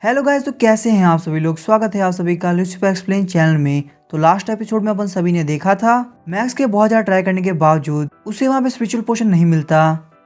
Hello guys, तो कैसे हैं आप सभी लोग। स्वागत है आप सभी का लूसीफर एक्सप्लेन चैनल में। तो लास्ट एपिसोड में अपन सभी ने देखा था मैक्स के बहुत ज्यादा ट्राई करने के बावजूद उसे वहाँ पे स्पिरिचुअल पोशन नहीं मिलता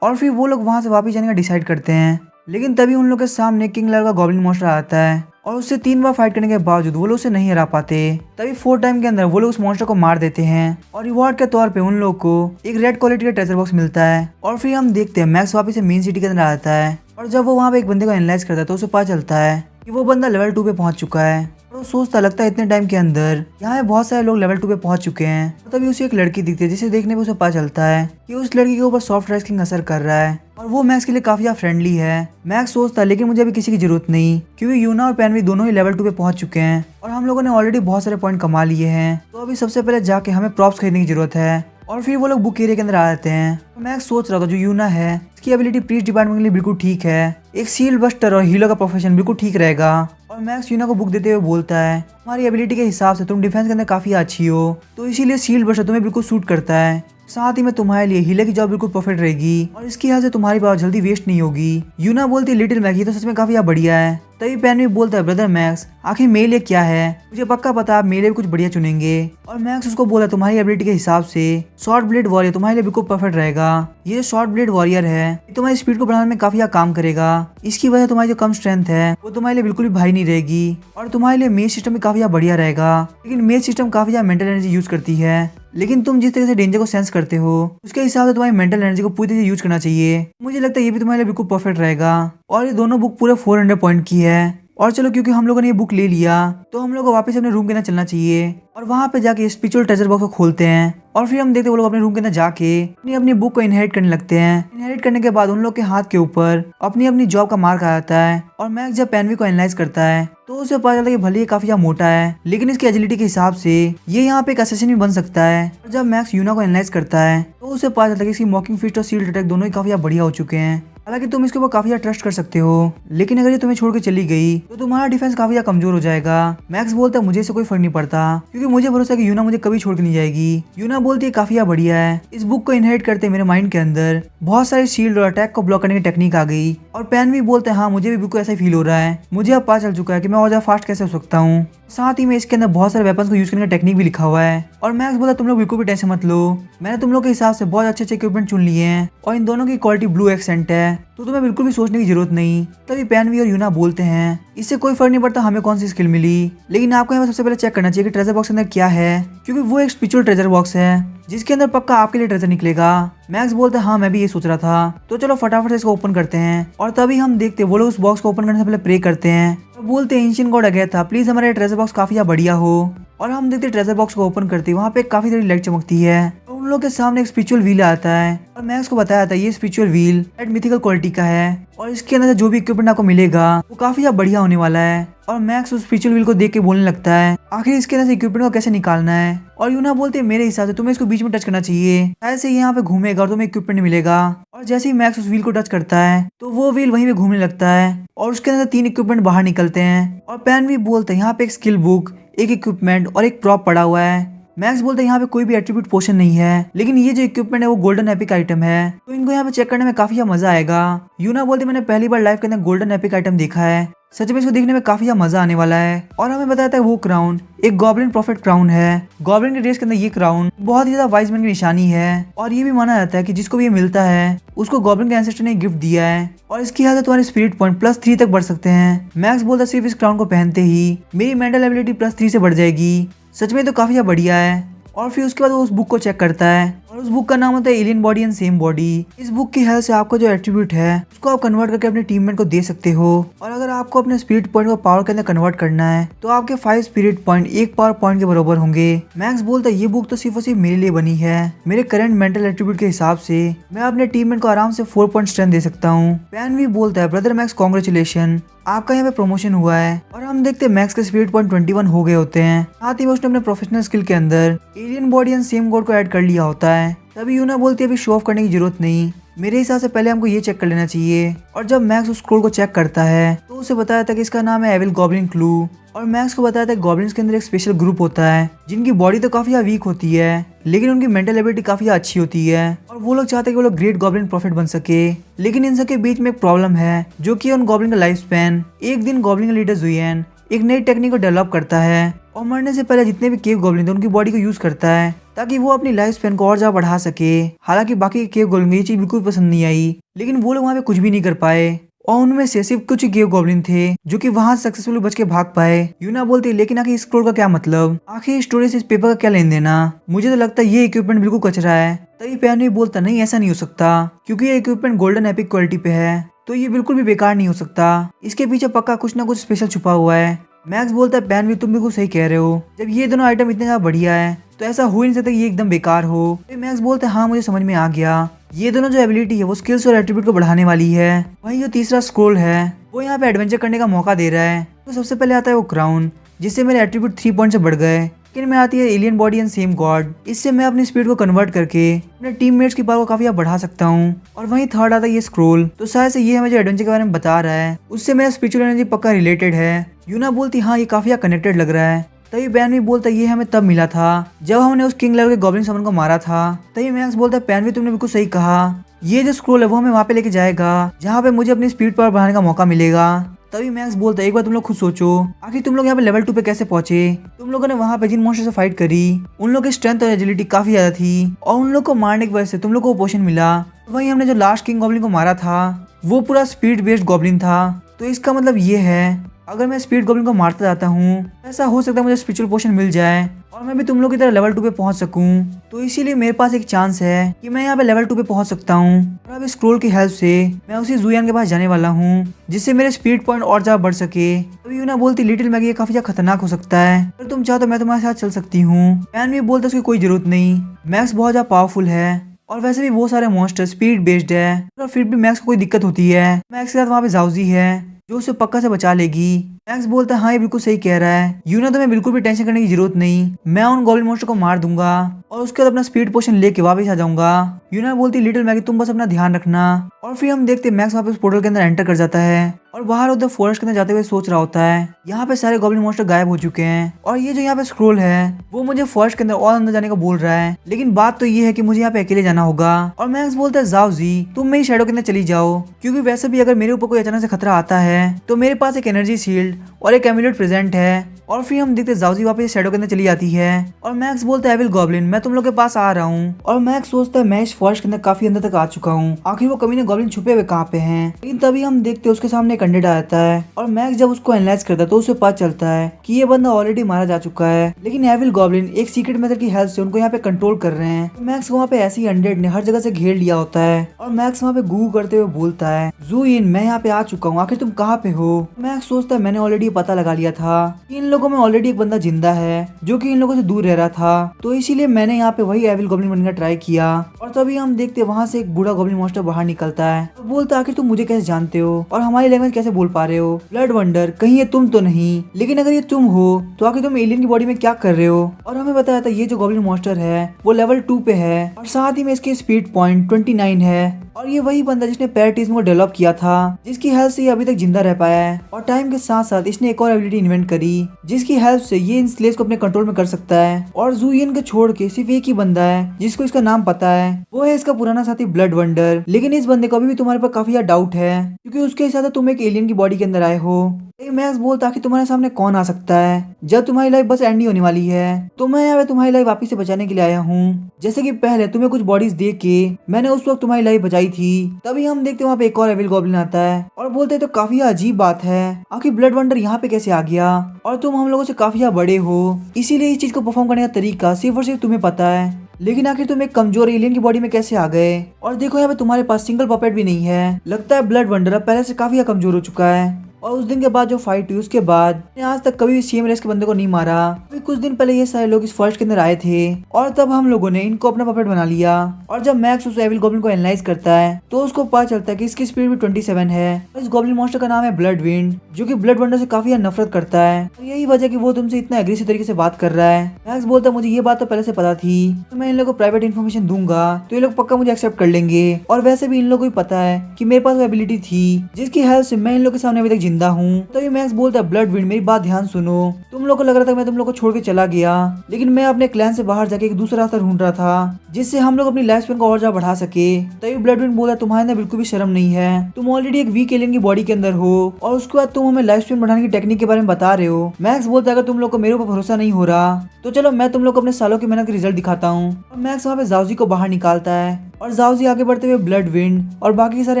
और फिर वो लोग वहाँ से वापस जाने का डिसाइड करते हैं। लेकिन तभी उन लोग के सामने किंग लेयर का गॉब्लिन मॉन्स्टर आता है और उससे 3 बार फाइट करने के बावजूद वो लोग उसे नहीं हरा पाते। तभी 4 टाइम के अंदर वो लोग उस मॉन्स्टर को मार देते हैं और रिवॉर्ड के तौर पे उन लोग को एक रेड क्वालिटी का ट्रेजर बॉक्स मिलता है। और फिर हम देखते हैं मैक्स वापस से मेन सिटी के अंदर आता है और जब वो वहाँ पे एक बंदे को एनालाइज करता है तो उसे पता चलता है कि वो बंदा लेवल 2 पे पहुंच चुका है। और वो सोचता लगता है इतने टाइम के अंदर यहाँ पे बहुत सारे लोग लेवल 2 पे पहुंच चुके हैं। तो तभी उसे एक लड़की दिखती है जिसे देखने पे उसे पता चलता है कि उस लड़की के ऊपर सॉफ्ट रेस्किंग असर कर रहा है और वो मैक्स के लिए काफी फ्रेंडली है। मैक्स सोचता है लेकिन मुझे अभी किसी की जरूरत नहीं, क्योंकि यूना और पैनवी दोनों ही लेवल 2 पे पहुंच चुके हैं और हम लोगों ने ऑलरेडी बहुत सारे पॉइंट कमा लिए हैं। तो अभी सबसे पहले जाके हमें प्रॉप्स खरीदने की जरूरत है। और फिर वो लोग बुक एरिया के अंदर आ जाते हैं। तो मैक्स सोच रहा था जो यूना है इसकी एबिलिटी प्रीस्ट डिपार्टमेंट के लिए बिल्कुल ठीक है, एक सील बस्टर और हीलर का प्रोफेशन बिल्कुल ठीक रहेगा। और मैक्स यूना को बुक देते हुए बोलता है तुम्हारी एबिलिटी के हिसाब से तुम डिफेंस के अंदर काफी अच्छी हो, तो इसीलिए सील बस्टर तुम्हें बिल्कुल सूट करता है। साथ ही में तुम्हारे लिए हीलर की जॉब बिल्कुल परफेक्ट रहेगी और इसकी वजह से तुम्हारी पावर जल्दी वेस्ट नहीं होगी। यूना बोलती है लिटिल मैक्स ये तो सच में काफी बढ़िया है। तभी पैनवी बोलता है ब्रदर मैक्स आखिर मेरे लिए क्या है, मुझे पक्का पता आप मेरे लिए भी कुछ बढ़िया चुनेंगे। और मैक्स उसको बोला तुम्हारी एबिलिटी के हिसाब से शॉर्ट ब्लेड वॉरियर तुम्हारे लिए बिल्कुल परफेक्ट रहेगा। ये शॉर्ट ब्लेड वॉरियर है ये तुम्हारी स्पीड को बढ़ाने में काफी काम करेगा। इसकी वजह तुम्हारी जो कम स्ट्रेंथ है वो तुम्हारे लिए बिल्कुल भी भारी नहीं रहेगी और तुम्हारे लिए मेज सिस्टम भी काफी बढ़िया रहेगा। लेकिन मेज सिस्टम काफी मेंटल एनर्जी यूज करती है, लेकिन तुम जिस तरह से डेंजर को सेंस करते हो उसके हिसाब से तुम्हारी मेंटल एनर्जी को पूरी तरह से यूज करना चाहिए। मुझे लगता है ये भी तुम्हारे लिए बिल्कुल परफेक्ट रहेगा। और ये दोनों बुक पूरे 400 पॉइंट की है। और चलो क्योंकि हम लोगों ने ये बुक ले लिया तो हम लोग को वापस अपने रूम के अंदर चलना चाहिए और वहाँ पे जाके स्पिरिचुअल ट्रेजर बॉक्स को खोलते हैं। और फिर हम देखते वो लोग अपने रूम के अंदर जाके अपनी अपनी बुक को इनहेरिट करने लगते हैं। इनहेरिट करने के बाद उन लोग के हाथ के ऊपर अपनी अपनी जॉब का मार्क आ जाता है। और मैक्स जब पैनवी को एनालाइज करता है तो उसे पता चलता है कि भले ये काफी मोटा है लेकिन इसकी एजिलिटी के हिसाब से ये यहाँ पे एक असैसिन भी बन सकता है। और जब मैक्स यूना को एनालाइज करता है तो उसे पता चलता है कि इसकी मॉकिंग फिस्ट और सील्ड अटैक दोनों ही काफी बढ़िया हो चुके हैं। हालांकि तुम इसके ऊपर काफी ट्रस्ट कर सकते हो, लेकिन अगर ये तुम्हें छोड़ के चली गई तो तुम्हारा डिफेंस काफी कमजोर हो जाएगा। मैक्स बोलता है मुझे इससे कोई फर्क नहीं पड़ता क्योंकि मुझे भरोसा है कि यूना मुझे कभी छोड़ के नहीं जाएगी। यूना बोलती है काफी बढ़िया है। इस बुक को इनहेरिट करते मेरे माइंड के अंदर बहुत सारी शील्ड और अटैक को ब्लॉक करने की टेक्निक आ गई। और पैनवी बोलते हैं हाँ मुझे भी बिल्कुल ऐसा फील हो रहा है, मुझे अब पता चल चुका है कि मैं और ज्यादा फास्ट कैसे हो सकता हूँ। साथ ही में इसके अंदर बहुत सारे वेपन्स को यूज करने का टेक्निक भी लिखा हुआ है। और मैक्स बोला तुम लोग बिल्कुल भी टेंशन मत लो, मैंने तुम लोग के हिसाब से बहुत अच्छे इक्विपमेंट चुन लिए हैं और इन दोनों की क्वालिटी ब्लू एक्सेंट है तो तुम्हें बिल्कुल भी सोचने की जरूरत नहीं। तभी पैनवी और यूना बोलते हैं इससे कोई फर्क नहीं पड़ता हमें कौन सी स्किल मिली, लेकिन आपको यहाँ सबसे पहले चेक करना चाहिए कि ट्रेजर बॉक्स के अंदर क्या है, क्योंकि वो एक स्पिरिचुअल ट्रेजर बॉक्स है जिसके अंदर पक्का आपके लिए ट्रेजर निकलेगा। मैक्स बोलता है हाँ मैं भी ये सोच रहा था, तो चलो फटाफट से इसको ओपन करते हैं। और तभी हम देखते वो लोग उस बॉक्स को ओपन करने से पहले प्रे करते हैं और बोलते हैं एंशिएंट गॉड आ गया था प्लीज हमारा ट्रेजर बॉक्स काफी बढ़िया हो। और हम देखते ट्रेजर बॉक्स को ओपन करते वहाँ पे काफी सारी लाइट चमकती है। उन लोग के सामने एक स्पिरिचुअल व्हील आता है और मैक्स को बताया था ये spiritual wheel at mythical quality का है और इसके अंदर जो भी इक्विपमेंट आपको मिलेगा वो काफी बढ़िया होने वाला है। और मैक्स उस स्पिरिचुअल व्हील को देख के बोलने लगता है आखिर इसके अंदर से इक्विपमेंट को कैसे निकालना है। और यूना बोलते हैं मेरे हिसाब से तुम्हें इसको बीच में टच करना चाहिए, ऐसे यहाँ पे घूमेगा और तुम्हें इक्विपमेंट मिलेगा। और जैसे ही मैक्स उस व्हील को टच करता है तो वो व्हील वहीं पे घूमने लगता है और उसके अंदर 3 इक्विपमेंट बाहर निकलते हैं। और पैनवी बोलते हैं यहाँ पे एक स्किल बुक, एक इक्विपमेंट और एक प्रॉप पड़ा हुआ है। मैक्स बोलते हैं यहाँ पे कोई भी एट्रीब्यूट पोशन नहीं है, लेकिन ये जो इक्विपमेंट है वो गोल्डन एपिक आइटम है तो इनको यहाँ पे चेक करने में काफी मजा आएगा। यूना बोलते मैंने पहली बार लाइफ के अंदर गोल्डन एपिक आइटम देखा है, सच में इसको देखने में काफी मजा आने वाला है। और हमें बताता है वो क्राउन एक गॉब्लिन प्रॉफिट क्राउन है। गॉब्लिन के ड्रेस के अंदर ये क्राउन बहुत ही ज्यादा वाइज मैन की निशानी है और ये भी माना जाता है कि जिसको भी ये मिलता है उसको गॉब्लिन के एंसेस्टर ने गिफ्ट दिया है और इसकी वजह से तुम्हारे स्पिरिट पॉइंट +3 तक बढ़ सकते हैं। मैक्स बोलता है सिर्फ इस क्राउन को पहनते ही मेरी मेंटल एबिलिटी +3 से बढ़ जाएगी, सच में तो काफी बढ़िया है। और फिर उसके बाद वो उस बुक को चेक करता है और उस बुक का नाम होता है alien body and same body. इस बुक की हेल्प से आपका जो एट्रीब्यूट है उसको आप कन्वर्ट करके अपने टीममेट को दे सकते हो। और अगर आपको अपने स्पिरिट पॉइंट को पावर के अंदर कन्वर्ट करना है तो आपके 5 स्पिरिट पॉइंट 1 पावर पॉइंट के बराबर होंगे। मैक्स बोलता है ये बुक तो सिर्फ और सिर्फ मेरे लिए बनी है, मेरे करंट मेंटल एट्रीब्यूट के हिसाब से मैं अपने टीममेट को आराम से 4 पॉइंट स्ट्रेंथ दे सकता हूँ। पैनवी बोलता है ब्रदर मैक्स कॉन्ग्रेचुलेशन, आपका यहाँ पे प्रमोशन हुआ है। और हम देखते हैं मैक्स के स्पिरिट पॉइंट 21 हो गए होते हैं। साथ ही उसने अपने प्रोफेशनल स्किल के अंदर alien body and same God को ऐड कर लिया होता है। तभी यूना बोलती है अभी शो ऑफ करने की जरूरत नहीं, मेरे हिसाब से पहले हमको ये चेक कर लेना चाहिए। और जब मैक्स उस स्क्रोल को चेक करता है तो उसे बताया था कि इसका नाम है एविल गॉब्लिन क्लू। और मैक्स को बताया था गॉब्लिन्स के अंदर एक स्पेशल ग्रुप होता है जिनकी बॉडी तो काफी वीक होती है लेकिन उनकी मेंटल एबिलिटी काफी अच्छी होती है और वो लोग चाहते हैं कि वो लोग ग्रेट गॉब्लिन प्रॉफिट बन सके। लेकिन इन सबके बीच में एक प्रॉब्लम है जो कि उन गॉब्लिन का लाइफ स्पैन। एक दिन गॉब्लिन का लीडर जुयन एक नई टेक्निक को डेवलप करता है और मरने से पहले जितने भी केव गॉब्लिन थे उनकी बॉडी को यूज करता है ताकि वो अपनी लाइफ स्पैन को और ज्यादा बढ़ा सके। हालांकि बाकी के केव गॉब्लिन को ये चीज बिल्कुल पसंद नहीं आई, लेकिन वो लोग वहाँ पे कुछ भी नहीं कर पाए और उनमें से सिर्फ कुछ ही केव गॉब्लिन थे जो कि वहां से सक्सेसफुली बच के भाग पाए। यूना बोलती है लेकिन आखिर इस स्क्रोल का क्या मतलब, आखिर स्टोरी से इस पेपर का क्या लेन देना, मुझे तो लगता है ये इक्विपमेंट बिल्कुल कचरा है। तभी पैन भी बोलता नहीं ऐसा नहीं हो सकता क्योंकि ये इक्विपमेंट गोल्डन एपिक क्वालिटी पे है तो ये बिल्कुल भी बेकार नहीं हो सकता, इसके पीछे पक्का कुछ ना कुछ स्पेशल छुपा हुआ है। मैक्स बोलता है पैन भी तुम बिल्कुल सही कह रहे हो, जब ये दोनों आइटम इतने ज्यादा बढ़िया है तो ऐसा हो ही नहीं सकता कि ये एकदम बेकार हो। मैक्स बोलता है हाँ मुझे समझ में आ गया, ये दोनों जो एबिलिटी है वो स्किल्स और एट्रीब्यूट को बढ़ाने वाली है। वहीं जो तीसरा स्क्रोल है वो यहाँ पे एडवेंचर करने का मौका दे रहा है। तो सबसे पहले आता है वो क्राउन जिससे मेरे एट्रीब्यूट 3 पॉइंट से बढ़ गए। लेकिन में आती है alien body and same God, इससे मैं अपनी स्पीड को कन्वर्ट करके अपने टीममेट्स की पावर को काफी बढ़ा सकता हूँ। और वहीं थर्ड आता है ये स्क्रोल, तो शायद से ये हमें जो एडवेंचर के बारे में बता रहा है उससे मेरा स्पिरिचुअल एनर्जी पक्का रिलेटेड है। यूना बोलती हाँ ये काफी कनेक्टेड लग रहा है। तभी बैन भी बोलता ये हमें तब मिला था जब हमने उस किंग लेवल के गॉब्लिन समन को मारा था। तभी मैक्स बोलता है पैन भी तुमने बिल्कुल सही कहा, ये जो स्क्रोल है वो हमें वहाँ पे लेके जाएगा जहाँ पे मुझे अपनी स्पीड पावर बढ़ाने का मौका मिलेगा। तभी मैक्स बोलता है एक बार तुम लोग खुद सोचो आखिर तुम लोग यहाँ पे लेवल 2 पे कैसे पहुंचे। तुम लोगों ने वहाँ पे जिन मॉन्स्टर से फाइट करी उन लोगों की स्ट्रेंथ और एजिलिटी काफी ज्यादा थी और उन लोग को मारने की वजह से तुम लोग को पोशन मिला। वहीं हमने जो लास्ट किंग गॉब्लिन को मारा था वो पूरा स्पीड बेस्ड गॉब्लिन था। तो इसका मतलब ये है अगर मैं स्पीड गॉब्लिन को मारता जाता हूँ ऐसा हो सकता है मुझे स्पिरिचुअल पोशन मिल जाए और मैं भी तुम लोग की तरह लेवल 2 पे पहुंच सकूं। तो इसीलिए मेरे पास एक चांस है कि मैं यहाँ पे लेवल 2 पे पहुंच सकता हूँ। और अब इस स्क्रोल की हेल्प से मैं उसी जुयान के पास जाने वाला हूँ जिससे मेरे स्पीड पॉइंट और ज्यादा बढ़ सके। तो यूना बोलती लिटिल मैगी ये काफी ज्यादा खतरनाक हो सकता है, अगर तुम चाहो तो मैं तुम्हारे साथ चल सकती हूँ। पैन भी बोलता उसकी कोई जरूरत नहीं, मैक्स बहुत ज्यादा पावरफुल है और वैसे भी वो सारे मॉन्स्टर स्पीड बेस्ड है और फिर भी मैक्स को कोई दिक्कत होती है। मैक्स के साथ वहाँ पे जाउजी है जो उसे पक्का से बचा लेगी। मैक्स बोलता है हाँ ये बिल्कुल सही कह रहा है, यूना तुम्हें बिल्कुल भी टेंशन करने की जरूरत नहीं, मैं उन गॉब्लिन मॉन्स्टर को मार दूंगा और उसके बाद अपना स्पीड पोशन लेके वापस आ जाऊंगा। यूना बोलती लिटिल मैगी तुम बस अपना ध्यान रखना। और फिर हम देखते मैक्स वहाँ पे उस पोर्टल के अंदर एंटर कर जाता है और बाहर उधर फॉरेस्ट के अंदर जाते हुए सोच रहा होता है यहाँ पे सारे गॉब्लिन मॉन्स्टर गायब हो चुके हैं और ये जो यहाँ पे स्क्रोल है वो मुझे फॉरेस्ट के अंदर और अंदर जाने का बोल रहा है, लेकिन बात तो ये है कि मुझे यहाँ पे अकेले जाना होगा। और मैक्स बोलता है जाओ जी तुम मेरी शैडो के अंदर चली जाओ क्योंकि वैसे भी अगर मेरे ऊपर कोई अचानक से खतरा आता है तो मेरे पास एक एनर्जी शील्ड और एक एमुलेट प्रेजेंट है। और फिर हम देखते जाउजी वापस शैडो के अंदर चली जाती है और मैक्स बोलता है एविल गॉब्लिन मैं तुम लोग के पास आ रहा हूँ। और मैक्स सोचता है मैं इस फॉरेस्ट के अंदर काफी अंदर तक आ चुका हूँ, आखिर वो कमीने गॉब्लिन छुपे हुए कहाँ पे हैं। लेकिन तभी हम देखते उसके सामने एक अंडे आता है और मैक्स जब उसको एनालाइज करता है तो उसे पता चलता है कि ये बंदा ऑलरेडी मारा जा चुका है, लेकिन एविल गॉब्लिन एक सीक्रेट मेथड की हेल्प से उनको यहाँ पे कंट्रोल कर रहे हैं। मैक्स को वहाँ पे ऐसे ही अनडेड ने हर जगह से घेर लिया होता है और मैक्स वहाँ पे गू करते हुए बोलता है जुइन मैं यहाँ पे आ चुका हूँ, आखिर तुम कहाँ पे हो। मैक्स सोचता है मैंने ऑलरेडी पता लगा लिया था कि इन लोगों में ऑलरेडी एक बंदा जिंदा है जो कि इन लोगों से दूर रह रहा था, तो इसीलिए मैंने यहाँ पे वही एविल गॉब्लिन बनने का ट्राई किया। और तभी हम देखते वहाँ से एक बूढ़ा गॉब्लिन मॉन्स्टर बाहर निकलता है और बोलता आखिर तुम मुझे कैसे जानते हो और हमारी लैंग्वेज कैसे बोल पा रहे हो, ब्लड वंडर कहीं ये तुम तो नहीं, लेकिन अगर ये तुम हो तो आखिर तुम एलियन की बॉडी में क्या कर रहे हो। और हमें बताया था ये जो गॉब्लिन मॉन्स्टर है वो लेवल 2 पे है और साथ ही में इसकी स्पीड पॉइंट 29 है और ये वही बंदा जिसने पैराटिज्म को डेवलप किया था जिसकी हेल्प से ये अभी तक जिंदा रह पाया है। और टाइम के साथ साथ इसने एक और एबिलिटी इन्वेंट करी जिसकी हेल्प से ये इन स्लेव्स को अपने कंट्रोल में कर सकता है। और जुयन को छोड़ के सिर्फ एक ही बंदा है जिसको इसका नाम पता है, वो है इसका पुराना साथी ब्लड वंडर। लेकिन इस बंदे को अभी भी तुम्हारे पर काफी ज्यादा डाउट है क्योंकि उसके साथ तुम एक एलियन की बॉडी के अंदर आए हो। मैक्स बोलता कि तुम्हारे सामने कौन आ सकता है जब तुम्हारी लाइफ बस एंड ही होने वाली है, तो मैं यहाँ पे तुम्हारी लाइफ वापिस से बचाने के लिए आया हूँ। जैसे कि पहले तुम्हें कुछ बॉडीज दे के मैंने उस वक्त तुम्हारी लाइफ बचाई थी। तभी हम देखते वहाँ पे एक और एविल गॉब्लिन आता है और बोलते तो काफी अजीब बात है आखिर ब्लड वंडर यहाँ पे कैसे आ गया और तुम हम लोगों से काफी बड़े हो, इसीलिए इस चीज को परफॉर्म करने का तरीका सिर्फ और सिर्फ तुम्हें पता है, लेकिन आखिर तुम एक कमजोर एलियन की बॉडी में कैसे आ गए। और देखो यहाँ पे तुम्हारे पास सिंगल पपेट भी नहीं है, लगता है ब्लड वंडर अब पहले से काफी कमजोर हो चुका है। और उस दिन के बाद जो फाइट हुई उसके बाद मैंने आज तक कभी भी सेम रेस के बंदे को नहीं मारा। अभी कुछ दिन पहले ये सारे लोग इस फॉरेस्ट के अंदर आए थे और तब हम लोगों ने इनको अपना पपेट बना लिया। और जब मैक्स उस एविल गॉब्लिन को एनालाइज करता है तो उसको पता चलता है कि इसकी स्पीड भी 27 है। और इस गॉब्लिन मॉन्स्टर का नाम है ब्लड विंड, जो कि ब्लड वंडर से काफी नफरत करता है और यही वजह कि वो तुमसे इतना एग्रेसिव तरीके से बात कर रहा है। मैक्स बोलता है मुझे ये बात तो पहले से पता थी, तो मैं इन लोगों को प्राइवेट इन्फॉर्मेशन दूंगा तो ये लोग पक्का मुझे एक्सेप्ट कर लेंगे। और वैसे भी इन लोगों को भी पता है कि मेरे पास वो एबिलिटी थी जिसकी हेल्प से मैं इन लोगों के सामने अभी तक जिंदा हूँ। तभी मैक्स बोलता है ब्लड विंड मेरी बात ध्यान सुनो, तुम लोग को लग रहा था मैं तुम लोग को छोड़ के चला गया, लेकिन मैं अपने क्लैन से बाहर जाके एक दूसरा रास्ता ढूंढ रहा था जिससे हम लोग अपनी लाइफ स्पैन को और ज्यादा बढ़ा सके। तभी ब्लड विंड बोला तुम्हारे अंदर बिल्कुल भी शर्म नहीं है, तुम ऑलरेडी एक वीक एलियन की बॉडी के अंदर हो और उसके बाद तुम हमें लाइफ स्पैन बढ़ाने की टेक्निक के बारे में बता रहे हो। मैक्स बोलता है अगर तुम लोग को मेरे ऊपर भरोसा नहीं हो रहा तो चलो मैं तुम लोग को अपने सालों की मेहनत के रिजल्ट दिखाता हूँ। और मैक्स वहाँ पे जाओजी को बाहर निकालता है और जाओजी आगे बढ़ते हुए ब्लड विंड और बाकी सारे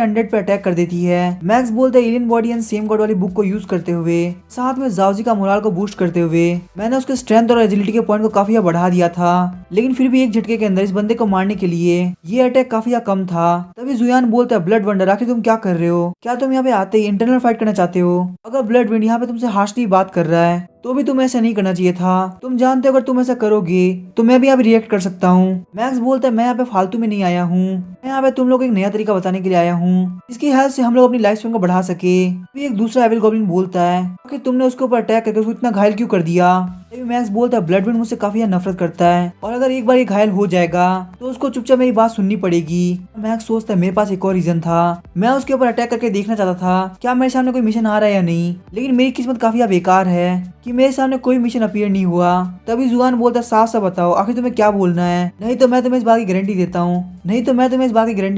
अनडेड पे अटैक कर देती है। मैक्स बोलता है alien body and same God वाली बुक को यूज करते हुए साथ में जाओजी का मोरल को बूस्ट करते हुए मैंने उसके स्ट्रेंथ और एजिलिटी के पॉइंट को काफी बढ़ा दिया था, लेकिन फिर भी एक झटके के अंदर इस बंदे को मारने के लिए ये अटैक काफी कम था। तभी जुयान बोलता है ब्लड वंडर आखिर तुम क्या कर रहे हो, क्या तुम यहाँ पे आते ही इंटरनल फाइट करना चाहते हो? अगर ब्लड विंड यहाँ पे तुमसे हार्शली बात कर रहा है तो भी तुम्हें ऐसा नहीं करना चाहिए था, तुम जानते हो अगर तुम ऐसा करोगे तो मैं भी यहाँ पे रिएक्ट कर सकता हूँ। मैक्स बोलता है मैं यहाँ पे फालतू में नहीं आया हूँ, मैं यहाँ पे तुम लोग को एक नया तरीका बताने के लिए आया हूँ इसकी हेल्प से हम लोग अपनी लाइफ स्पैन को बढ़ा सके। फिर एक दूसरा एविल गॉब्लिन बोलता है कि तुमने उसके ऊपर अटैक करके उसको इतना घायल क्यों कर दिया? तभी मैक्स बोलता है ब्लड विंड मुझसे काफी नफरत करता है और अगर एक बार ये घायल हो जाएगा तो उसको चुपचाप मेरी बात सुननी पड़ेगी। मैक्स सोचता है मेरे पास एक और रीजन था, मैं उसके ऊपर अटैक करके देखना चाहता था क्या मेरे सामने कोई मिशन आ रहा है या नहीं, लेकिन मेरी किस्मत काफी बेकार है कि मेरे सामने कोई मिशन अपीयर नहीं हुआ। तभी जुआन बोलता है साफ साफ बताओ आखिर तुम्हें क्या बोलना है, नहीं तो मैं तुम्हें इस बात की गारंटी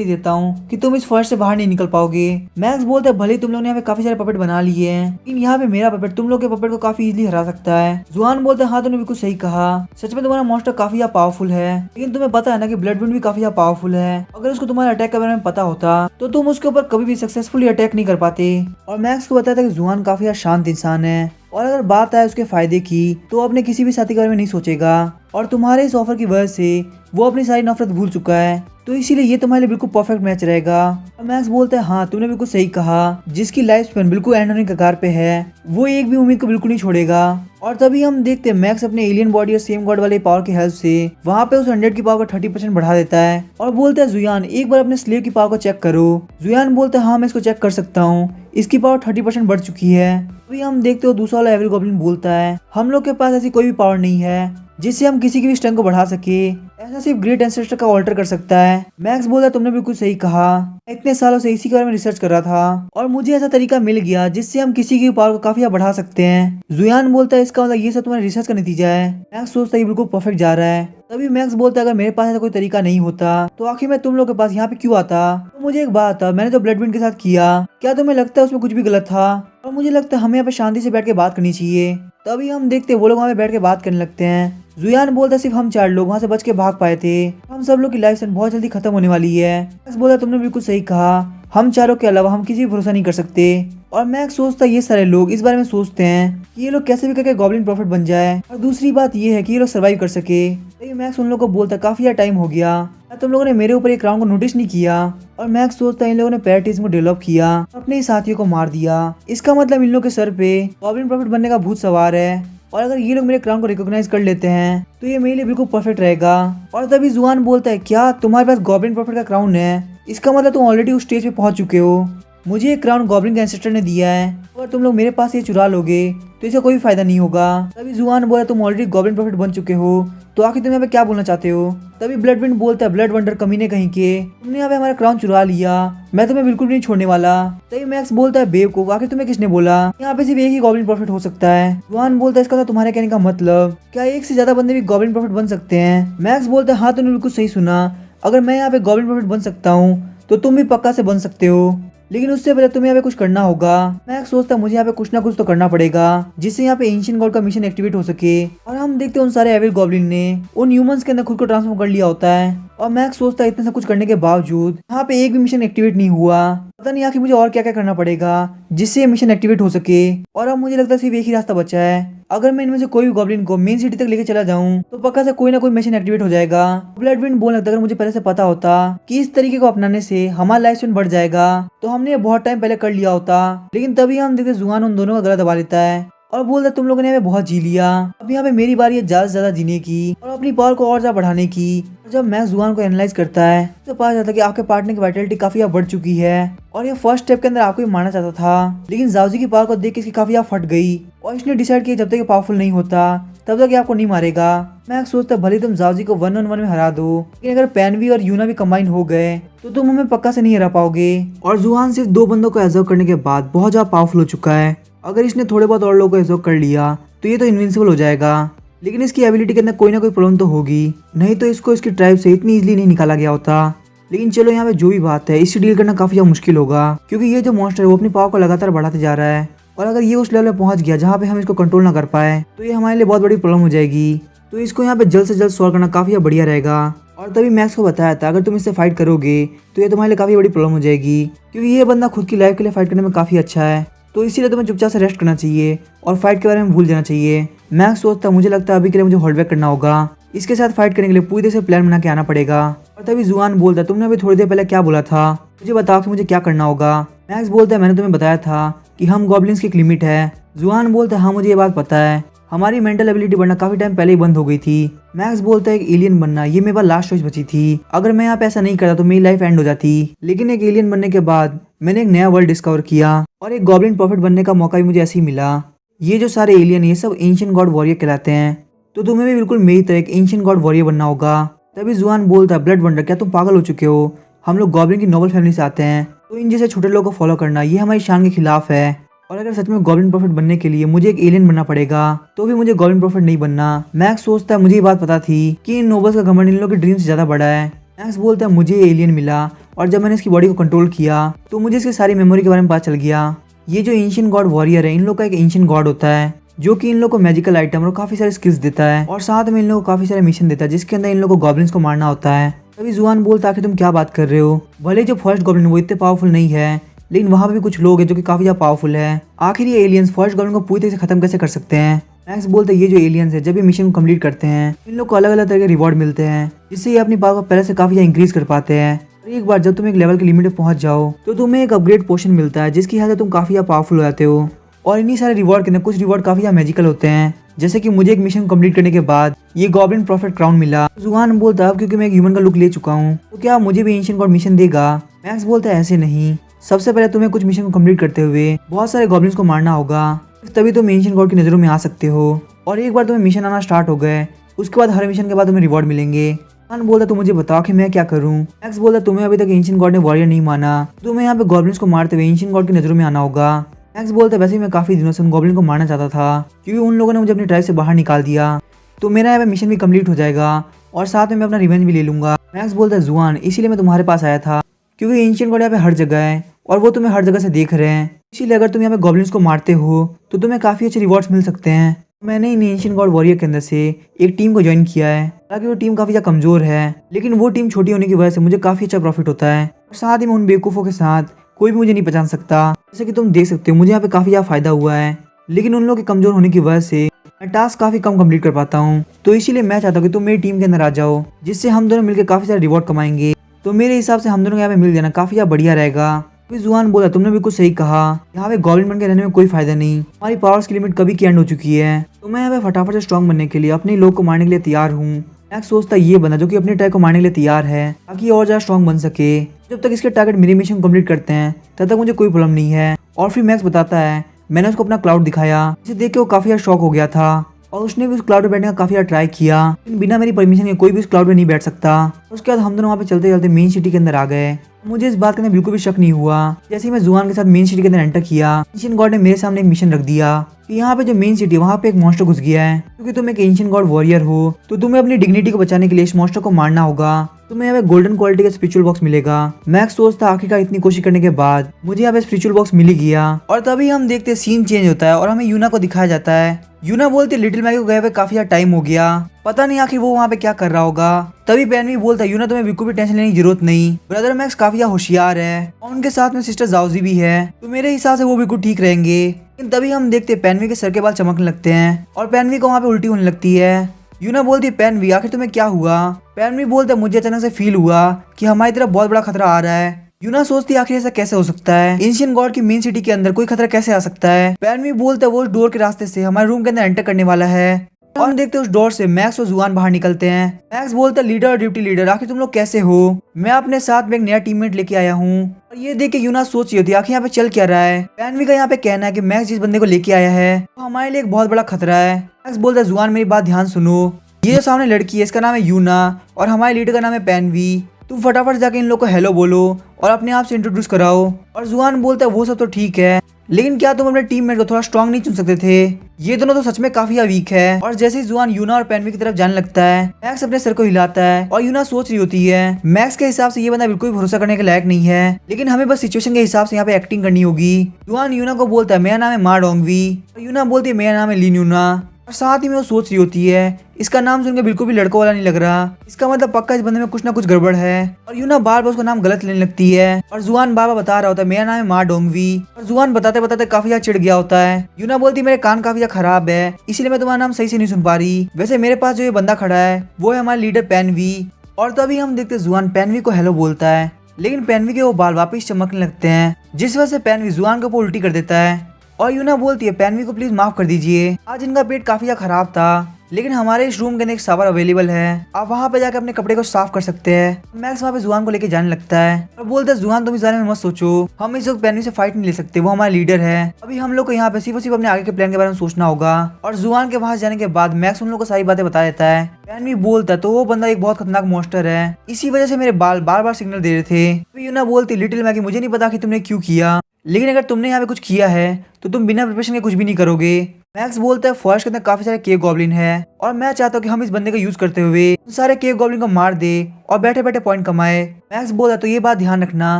देता हूँ कि तुम इस फर्श से बाहर नहीं निकल पाओगे। मैक्स बोलता है भले तुम लोगों ने यहाँ पे काफी सारे पपेट बना लिए हैं, लेकिन यहाँ पे मेरा पपेट तुम लोग के पपेट को काफी इजीली हरा सकता है। जुआन बोलता है हाँ तुमने बिल्कुल सही कहा, सच में तुम्हारा मॉन्स्टर काफी पावरफुल है, लेकिन तुम्हें पता है ना कि ब्लड विंड भी काफी पावरफुल है, अगर उसको तुम्हारे अटैक के बारे में पता होता तो तुम उसके ऊपर कभी भी सक्सेसफुली अटैक नहीं कर पाते। और मैक्स को बताया था कि जुआन काफी शांत इंसान है और अगर बात आए उसके फायदे की तो अपने किसी भी साथी के बारे में नहीं सोचेगा और तुम्हारे इस ऑफर की वजह से वो अपनी सारी नफरत भूल चुका है, तो इसीलिए ये तुम्हारे लिए बिल्कुल परफेक्ट मैच रहेगा। और मैक्स बोलता है हाँ तुमने बिल्कुल सही कहा, जिसकी लाइफ स्पैन बिल्कुल एंड होने के कगार पे है वो एक भी उम्मीद को बिल्कुल नहीं छोड़ेगा। और तभी हम देखते हैं मैक्स अपने एलियन बॉडी और सेम गॉड वाले पावर की हेल्प से वहाँ पे उस 100 की पावर को 30% बढ़ा देता है और बोलता है जुयान एक बार अपने स्लेव की पावर को चेक करो। जुयान बोलता है हाँ मैं इसको चेक कर सकता हूँ, इसकी पावर 30% बढ़ चुकी है। तभी हम देखते हो दूसरा वाला एविल गॉब्लिन बोलता है हम लोग के पास ऐसी कोई भी पावर नहीं है जिससे हम किसी की भी स्ट्रेंथ को बढ़ा सके, ऐसा सिर्फ ग्रेट एंसेस्टर का ऑल्टर कर सकता है। मैक्स बोला तुमने बिल्कुल सही कहा, इतने सालों से इसी के बारे में रिसर्च कर रहा था और मुझे ऐसा तरीका मिल गया जिससे हम किसी की पावर को काफी बढ़ा सकते हैं। जुयान बोलता है इसका मतलब ये सब तुम्हारे रिसर्च का नतीजा है। मैक्स सोचता है बिल्कुल परफेक्ट जा रहा है। तभी मैक्स बोलता है अगर मेरे पास ऐसा कोई तरीका नहीं होता तो आखिर मैं तुम लोग के पास यहाँ पे क्यों आता? तो मुझे एक बात था, मैंने तो ब्लड विंड के साथ किया, क्या तुम्हें लगता है उसमें कुछ भी गलत था? और मुझे लगता है हमें यहाँ पे शांति से बैठ के बात करनी चाहिए। तभी हम देखते वो लोग वहाँ पे बैठ के बात करने लगते हैं। जुयान बोलता है सिर्फ हम 4 लोग वहाँ से बच के भाग पाए थे, हम सब लोग की लाइफ बहुत जल्दी खत्म होने वाली है। मैक्स बोला तुमने बिल्कुल सही कहा, हम चारों के अलावा हम किसी भी भरोसा नहीं कर सकते। और मैक्स सोचता है ये सारे लोग इस बारे में सोचते हैं कि ये लोग कैसे भी करके गॉब्लिन प्रॉफिट बन जाए और दूसरी बात ये है कि ये लोग सर्वाइव कर सके। तो मैक्स उन लोगों को बोलता है काफी टाइम हो गया, तुम लोगों ने मेरे ऊपर एक क्राउन को नोटिस नहीं किया। और मैक्स सोचता है इन लोगों ने पैराटिज्म को डेवलप किया, अपने ही साथियों को मार दिया, इसका मतलब इन लोगों के सर पे गॉब्लिन प्रॉफिट बनने का भूत सवार है और अगर ये लोग मेरे क्राउन को रिकॉग्नाइज कर लेते हैं तो ये मेरे लिए बिल्कुल परफेक्ट रहेगा। और तभी जुआन बोलता है क्या तुम्हारे पास गॉब्लिन प्रॉफिट का क्राउन है? इसका मतलब तुम ऑलरेडी उस स्टेज पे पहुंच चुके हो, मुझे एक क्राउन गॉब्लिन के एंसेस्टर ने दिया है, अगर तुम लोग मेरे पास ये चुरा लोगे तो इसका कोई फायदा नहीं होगा। तभी जुआन बोला तुम ऑलरेडी गॉब्लिन प्रॉफिट बन चुके हो तो आखिर तुम यहाँ पे क्या बोलना चाहते हो? तभी ब्लड विंड बोलता है ब्लड वंडर कमीने कहीं के, तुमने यहाँ पे हमारा क्राउन चुरा लिया, मैं तुम्हें बिल्कुल भी नहीं छोड़ने वाला। तभी मैक्स बोलता है बेवकूफ आखिर तुम्हें किसने बोला यहाँ पे सिर्फ एक ही गॉब्लिन प्रॉफिट हो सकता है? जुआन बोलता है इसका तो तुम्हारे कहने का मतलब क्या एक से ज्यादा बंदे भी गॉब्लिन प्रॉफिट बन सकते हैं? मैक्स बोलता है हाँ तुमने बिल्कुल सही सुना, अगर मैं यहाँ पे गॉब्लिन प्रॉफिट बन सकता हूँ तो तुम भी पक्का से बन सकते हो, लेकिन उससे पहले तुम्हें यहाँ पे कुछ करना होगा। मैक्स सोचता है मुझे यहाँ पे कुछ ना कुछ तो करना पड़ेगा जिससे यहाँ पे एंशिएंट गॉड का मिशन एक्टिवेट हो सके। और हम देखते हैं उन सारे एविल गॉब्लिन ने उन ह्यूमंस के अंदर खुद को ट्रांसफॉर्म कर लिया होता है। और मैक्स सोचता है इतना सब कुछ करने के बावजूद यहाँ पे एक भी मिशन एक्टिवेट नहीं हुआ। पता नहीं आखिर मुझे और क्या क्या करना पड़ेगा जिससे ये मिशन एक्टिवेट हो सके। और अब मुझे लगता है सिर्फ एक ही रास्ता बचा है। अगर मैं इनमें से कोई भी गॉब्लिन को मेन सिटी तक लेके चला जाऊं तो पक्का से कोई ना कोई मिशन एक्टिवेट हो जाएगा। ब्लडविंड बोलने लगता, अगर मुझे पहले से पता होता कि इस तरीके को अपनाने से हमारा लाइफ स्पैन बढ़ जाएगा तो हमने ये बहुत टाइम पहले कर लिया होता। लेकिन तभी हम देखते जुआन उन दोनों का गला दबा लेता है और बोलता तुम लोगों ने यहाँ पे बहुत जी लिया, अब यहाँ पे मेरी बारी है ज्यादा से ज्यादा जीने की और अपनी पावर को और ज्यादा बढ़ाने की। और जब मैक्स जुआन को एनालाइज करता है तो पता चलता है कि आपके पार्टनर की वाइटलिटी काफी बढ़ चुकी है और ये फर्स्ट स्टेप के अंदर आपको ही मारना चाहता था। लेकिन जाओजी की पावर को देख के इसकी काफी फट गई और इसने डिसाइड किया जब तक ये पावरफुल नहीं होता तब तक ये आपको नहीं मारेगा। मैक्स सोचता है भले तुम जाओजी को 1-on-1 में हरा दो, लेकिन अगर पैनवी और यूना भी कंबाइन हो गए तो तुम हमें पक्का से नहीं हरा पाओगे। और जुआन सिर्फ 2 बंदों को एब्जॉर्ब करने के बाद बहुत ज्यादा पावरफुल हो चुका है। अगर इसने थोड़े बहुत और लोगों को एब्जॉर्ब कर लिया तो ये तो इनविंसिबल हो जाएगा। लेकिन इसकी एबिलिटी के अंदर कोई ना कोई प्रॉब्लम तो होगी, नहीं तो इसको इसकी ट्राइब से इतनी इजीली नहीं निकाला गया होता। लेकिन चलो यहाँ पे जो भी बात है, इससे डील करना काफी ज्यादा मुश्किल होगा क्योंकि ये जो मॉन्स्टर है वो अपनी पावर को लगातार बढ़ाते जा रहा है और अगर ये उस लेवल पे पहुंच गया जहाँ पे हम इसको कंट्रोल ना कर पाए तो ये हमारे लिए बहुत बड़ी प्रॉब्लम हो जाएगी। तो इसको यहाँ पे जल्द से जल्द सॉल्व करना काफी बढ़िया रहेगा। और तभी मैक्स को बताया था अगर तुम इससे फाइट करोगे तो ये तुम्हारे लिए काफी बड़ी प्रॉब्लम हो जाएगी क्योंकि ये बंदा खुद की लाइफ के लिए फाइट करने में काफी अच्छा है। तो इसीलिए तुम्हें चुपचाप से रेस्ट करना चाहिए और फाइट के बारे में भूल जाना चाहिए। मैक्स सोचता मुझे लगता है अभी के लिए मुझे होल्ड बैक करना होगा, इसके साथ फाइट करने के लिए पूरी तरह से प्लान बना के आना पड़ेगा। और तभी जुआन बोलता तुमने अभी थोड़ी देर पहले क्या बोला था, मुझे बताओ कि मुझे क्या करना होगा। मैक्स बोलता है मैंने तुम्हें बताया था कि हम गॉब्लिन्स की एक लिमिट है। जुआन बोलता है हाँ मुझे ये बात पता है, हमारी मेंटल एबिलिटी बढ़ना काफी टाइम पहले ही बंद हो गई थी। मैक्स बोलता है एक एलियन बनना ये मेरे पास लास्ट चॉइस बची थी, अगर मैं यहाँ पे ऐसा नहीं करता तो मेरी लाइफ एंड हो जाती। लेकिन एक एलियन बनने के बाद मैंने एक नया वर्ल्ड डिस्कवर किया और एक गॉब्लिन प्रॉफिट बनने का मौका भी मुझे ऐसे ही मिला। ये जो सारे एलियन ये सब एंशिएंट गॉड वॉरियर कहलाते हैं, तो तुम्हें भी बिल्कुल मेरी तरह एक एंशिएंट गॉड वॉरियर बनना होगा। तभी जुआन बोलता है ब्लड वंडर क्या तुम पागल हो चुके हो, हम लोग गॉब्लिन की नोबल फैमिली से आते हैं, तो इन जैसे छोटे लोगों को फॉलो करना ये हमारी शान के खिलाफ है। और अगर सच में गॉब्लिन प्रॉफिट बनने के लिए मुझे एक एलियन बनना पड़ेगा तो भी मुझे गॉब्लिन प्रॉफिट नहीं बनना। मैक्स सोचता है मुझे ये बात पता थी कि इन नोबल्स का घमंड इन लोगों के ड्रीम से ज्यादा बड़ा है। मैक्स बोलता है मुझे ये एलियन मिला और जब मैंने इसकी बॉडी को कंट्रोल किया तो मुझे इसकी सारी मेमोरी के बारे में पता चल गया। ये जो एंशिएंट गॉड वॉरियर है इन लोग का एक एंशिएंट गॉड होता है जो कि इन लोग को मैजिकल आइटम और काफी सारे स्किल्स देता है और साथ में इन लोगों को काफी सारे मिशन देता है जिसके अंदर इन लोगों को गॉब्लिन्स को मारना होता है। तभी जुआन बोलता है तुम क्या बात कर रहे हो, भले जो फर्स्ट गॉब्लिन वो इतने पावरफुल नहीं है लेकिन वहाँ पे भी कुछ लोग हैं जो कि काफी ज्यादा पावरफुल है, आखिर ये एलियंस फर्स्ट गॉब्लिन को पूरी तरह से खत्म कैसे कर सकते हैं। मैक्स बोलते हैं ये जो एलियंस है जब ये मिशन को कंप्लीट करते हैं इन लोग को अलग अलग तरह के रिवॉर्ड मिलते हैं जिससे ये अपनी पावर को पहले से काफी ज्यादा इंक्रीज कर पाते हैं। और एक बार जब तुम एक लेवल की लिमिट पे पहुंच जाओ तो तुम्हें एक अपग्रेड पोशन मिलता है जिसकी वजह से तुम काफी ज्यादा पावरफुल हो जाते हो। और इन्हीं सारे रिवॉर्ड के अंदर कुछ रिवॉर्ड काफी ज्यादा मैजिकल होते हैं, जैसे कि मुझे एक मिशन कंप्लीट करने के बाद ये गॉब्लिन प्रॉफिट क्राउन मिला। जुआन बोलता है अब क्योंकि मैं एक ह्यूमन का लुक ले चुका हूँ तो क्या मुझे भी एंशिएंट गॉड मिशन देगा। मैक्स बोलता है ऐसे नहीं, सबसे पहले तुम्हें कुछ मिशन को कंप्लीट करते हुए बहुत सारे गॉब्लिन्स को मारना होगा, तभी तुम एंशिएंट गॉड की नजरों में आ सकते हो। और एक बार तुम्हें मिशन आना स्टार्ट हो गए उसके बाद हर मिशन के बाद तुम्हें रिवॉर्ड मिलेंगे। जुआन बोलता तुम मुझे बताओ कि मैं क्या करूं। मैक्स बोलता तुम्हें अभी तक एंशिएंट गॉड ने वॉरियर नहीं माना, तुम्हें यहाँ पे गॉब्लिन्स को मारते हुए एंशिएंट गॉड की नजरों में आना होगा। मैक्स बोलता वैसे ही मैं काफी दिनों से उन गॉब्लिन को मारना चाहता था क्योंकि उन लोगों ने मुझे अपनी ट्राइब से बाहर निकाल दिया, तो मेरा यहाँ पे मिशन भी कंप्लीट हो जाएगा और साथ में मैं अपना रिवेंज भी ले लूंगा। मैक्स बोलता है जुआन इसीलिए मैं तुम्हारे पास आया था क्योंकि एंशिएंट गॉड यहाँ पे हर जगह है और वो तुम्हें हर जगह से देख रहे हैं, इसीलिए अगर तुम यहाँ पे गॉब्लिन्स को मारते हो तो तुम्हें काफी अच्छे रिवॉर्ड्स मिल सकते हैं। मैंने इन एंशिएंट गॉड वॉरियर के अंदर से एक टीम को ज्वाइन किया है, हालांकि वो टीम काफी ज्यादा कमजोर है लेकिन वो टीम छोटी होने की वजह से मुझे काफी अच्छा प्रॉफिट होता है और साथ ही में उन बेवकूफों के साथ कोई भी मुझे नहीं पहचान सकता। जैसे कि तुम देख सकते हो मुझे यहाँ पे काफी ज्यादा फायदा हुआ है, लेकिन उन लोगों के कमजोर होने की वजह से मैं टास्क काफी कम कंप्लीट कर पाता हूँ। तो इसीलिए मैं चाहता हूँ कि तुम मेरी टीम के अंदर आ जाओ जिससे हम दोनों मिलकर काफी सारे रिवॉर्ड कमाएंगे। तो मेरे हिसाब से हम दोनों को यहाँ पे मिल जाना काफी ज्यादा बढ़िया रहेगा। अभी जुआन बोला तुमने बिल्कुल सही कहा, यहाँ पे गॉब्लिन बन के रहने में कोई फायदा नहीं, हमारी पावर्स की लिमिट कभी की एंड हो चुकी है, तो मैं यहाँ पे फटाफट से स्ट्रॉन्ग बनने के लिए अपने लोग को मारने के लिए तैयार हूँ। मैक्स सोचता ये बंदा जो कि अपने ट्रैक को मारने के लिए तैयार है ताकि ये और ज्यादा स्ट्रॉन्ग बन सके। जब तक इसके टारगेट मेरी मिशन कंप्लीट करते हैं तब तक मुझे कोई प्रॉब्लम नहीं है। और फिर मैक्स बताता है मैंने उसको अपना क्लाउड दिखाया, जिसे देख के वो काफी ज्यादा शॉक हो गया था और उसने भी उस क्लाउड पे बैठने का काफी ज्यादा ट्राई किया, लेकिन बिना मेरी परमिशन के कोई भी उस क्लाउड पे नहीं बैठ सकता। उसके बाद हम दोनों वहाँ पे चलते चलते मेन सिटी के अंदर आ गए। मुझे इस बात के अंदर बिल्कुल भी शक नहीं हुआ, जैसे ही मैं जुआन के साथ मेन सिटी के अंदर एंटर किया एंशिएंट गॉड ने मेरे सामने एक मिशन रख दिया कि यहाँ पे जो मेन सिटी है वहाँ पे एक मॉन्स्टर घुस गया है, क्योंकि तुम एक एंशिएंट गॉड वॉरियर हो तो तुम्हें अपनी डिग्निटी को बचाने के लिए इस मॉन्स्टर को मारना होगा, तुम्हें यहाँ पे गोल्डन क्वालिटी का स्पिरिचुअल बॉक्स मिलेगा। मैक्स सोचता आखिरकार इतनी कोशिश करने के बाद मुझे यहाँ पे स्पिरिचुअल बॉक्स मिल ही गया। और तभी हम देखते सीन चेंज होता है और हमें यूना को दिखाया जाता है। यूना बोलती लिटिल मैगी को गए हुए काफी ज्यादा टाइम हो गया, पता नहीं आखिर वो वहाँ पे क्या कर रहा होगा। तभी पेनवी बोलता है यूना तुम्हें बिल्कुल भी टेंशन लेने की जरूरत नहीं, ब्रदर मैक्स काफी होशियार है और उनके साथ में सिस्टर जाओजी भी है, तो मेरे हिसाब से वो बिल्कुल ठीक रहेंगे। लेकिन तभी हम देखते हैं पेनवी के सर के बाल चमकने लगते हैं और पेनवी को वहाँ पे उल्टी होने लगती है। यूना बोलती है पेनवी आखिर तुम्हें क्या हुआ। पेनवी बोलता है मुझे अचानक से फील हुआ कि हमारी तरफ बहुत बड़ा खतरा आ रहा है। यूना सोचती है आखिर ऐसा कैसे हो सकता है, एंशिएंट गॉड की मेन सिटी के अंदर कोई खतरा कैसे आ सकता है। पेनवी बोलता है वो उस डोर के रास्ते से हमारे रूम के अंदर एंटर करने वाला है। और हम देखते हैं उस डोर से मैक्स और जुआन बाहर निकलते हैं। मैक्स बोलता है लीडर और ड्यूटी लीडर आखिर तुम लोग कैसे हो, मैं अपने साथ में एक नया टीममेट लेके आया हूँ। और ये देख के यूना सोच रही होती है आखिर यहाँ पे चल क्या रहा है। पेनवी का यहाँ पे कहना है कि मैक्स जिस बंदे को लेके आया है वो हमारे लिए एक बहुत बड़ा खतरा है। मैक्स बोलता है जुआन मेरी बात ध्यान सुनो, ये जो सामने लड़की है इसका नाम है यूना और हमारे लीडर का नाम है पेनवी। तुम फटाफट जाके इन लोग को हेलो बोलो और अपने आप से इंट्रोड्यूस कराओ। और जुआन बोलता है वो सब तो ठीक है, लेकिन क्या तुम अपने टीममेट को थोड़ा स्ट्रांग नहीं चुन सकते थे, ये दोनों तो सच में काफी वीक है। और जैसे ही जुआन यूना और पेनवी की तरफ जाने लगता है मैक्स अपने सर को हिलाता है और यूना सोच रही होती है मैक्स के हिसाब से ये बंदा बिल्कुल भरोसा करने के लायक नहीं है, लेकिन हमें बस सिचुएशन के हिसाब से यहाँ पे एक्टिंग करनी होगी। जुआन यूना को बोलता है मेरा नाम है मा डोंगवी और यूना बोलती है मेरा नाम है लिन यूना। और साथ ही में वो सोच रही होती है इसका नाम सुनकर बिल्कुल भी लड़कों वाला नहीं लग रहा, इसका मतलब पक्का इस बंदे में कुछ ना कुछ गड़बड़ है। और यूना बार बार उसका नाम गलत लेने लगती है और जुआन बार बार बता रहा होता है मेरा नाम है मा डोंगवी। और जुआन बताते बताते काफी ज्यादा चिढ़ गया होता है। यूना बोलती मेरे कान काफी ज्यादा खराब है इसीलिए मैं तुम्हारा नाम सही से नहीं सुन पा रही, वैसे मेरे पास जो ये बंदा खड़ा है वो है हमारे लीडर पेनवी। और तभी हम देखते जुआन पेनवी को हेलो बोलता है, लेकिन पेनवी के वो बाल वापिस चमकने लगते हैं जिस वजह से पेनवी जुआन के ऊपर उल्टी कर देता है। और यूना बोलती है पेनवी को प्लीज माफ कर दीजिए, आज इनका पेट काफी खराब था, लेकिन हमारे इस रूम के अंदर एक शावर अवेलेबल है, आप वहाँ पे जाकर अपने कपड़े को साफ कर सकते हैं। मैक्स वहाँ पे जुआन को लेके जाने लगता है और बोलता है जुआन तुम इस बारे में मत सोचो, हम इस वक्त पेनवी से फाइट नहीं ले सकते, वो हमारा लीडर है, अभी हम लोग को यहाँ पे सिर्फ अपने आगे के प्लान के बारे में सोचना होगा। और जुआन के वहाँ जाने के बाद मैक्स उन लोग को सारी बातें बता देता है। पेनवी बोलता है तो वो बंदा एक बहुत खतरनाक मॉन्स्टर है, इसी वजह से मेरे बाल बार बार सिग्नल दे रहे थे। यूना बोलती लिटिल मैगी मुझे नहीं पता कि तुमने क्यों किया, लेकिन अगर तुमने यहाँ पे कुछ किया है तो तुम बिना प्रिपरेशन के कुछ भी नहीं करोगे। मैक्स बोलता है फॉरेस्ट के अंदर काफी सारे केव गॉब्लिन है और मैं चाहता हूँ कि हम इस बंदे का यूज करते हुए उन सारे केव गॉब्लिन को मार दे और बैठे बैठे पॉइंट कमाए। मैक्स बोलता है तो ये बात ध्यान रखना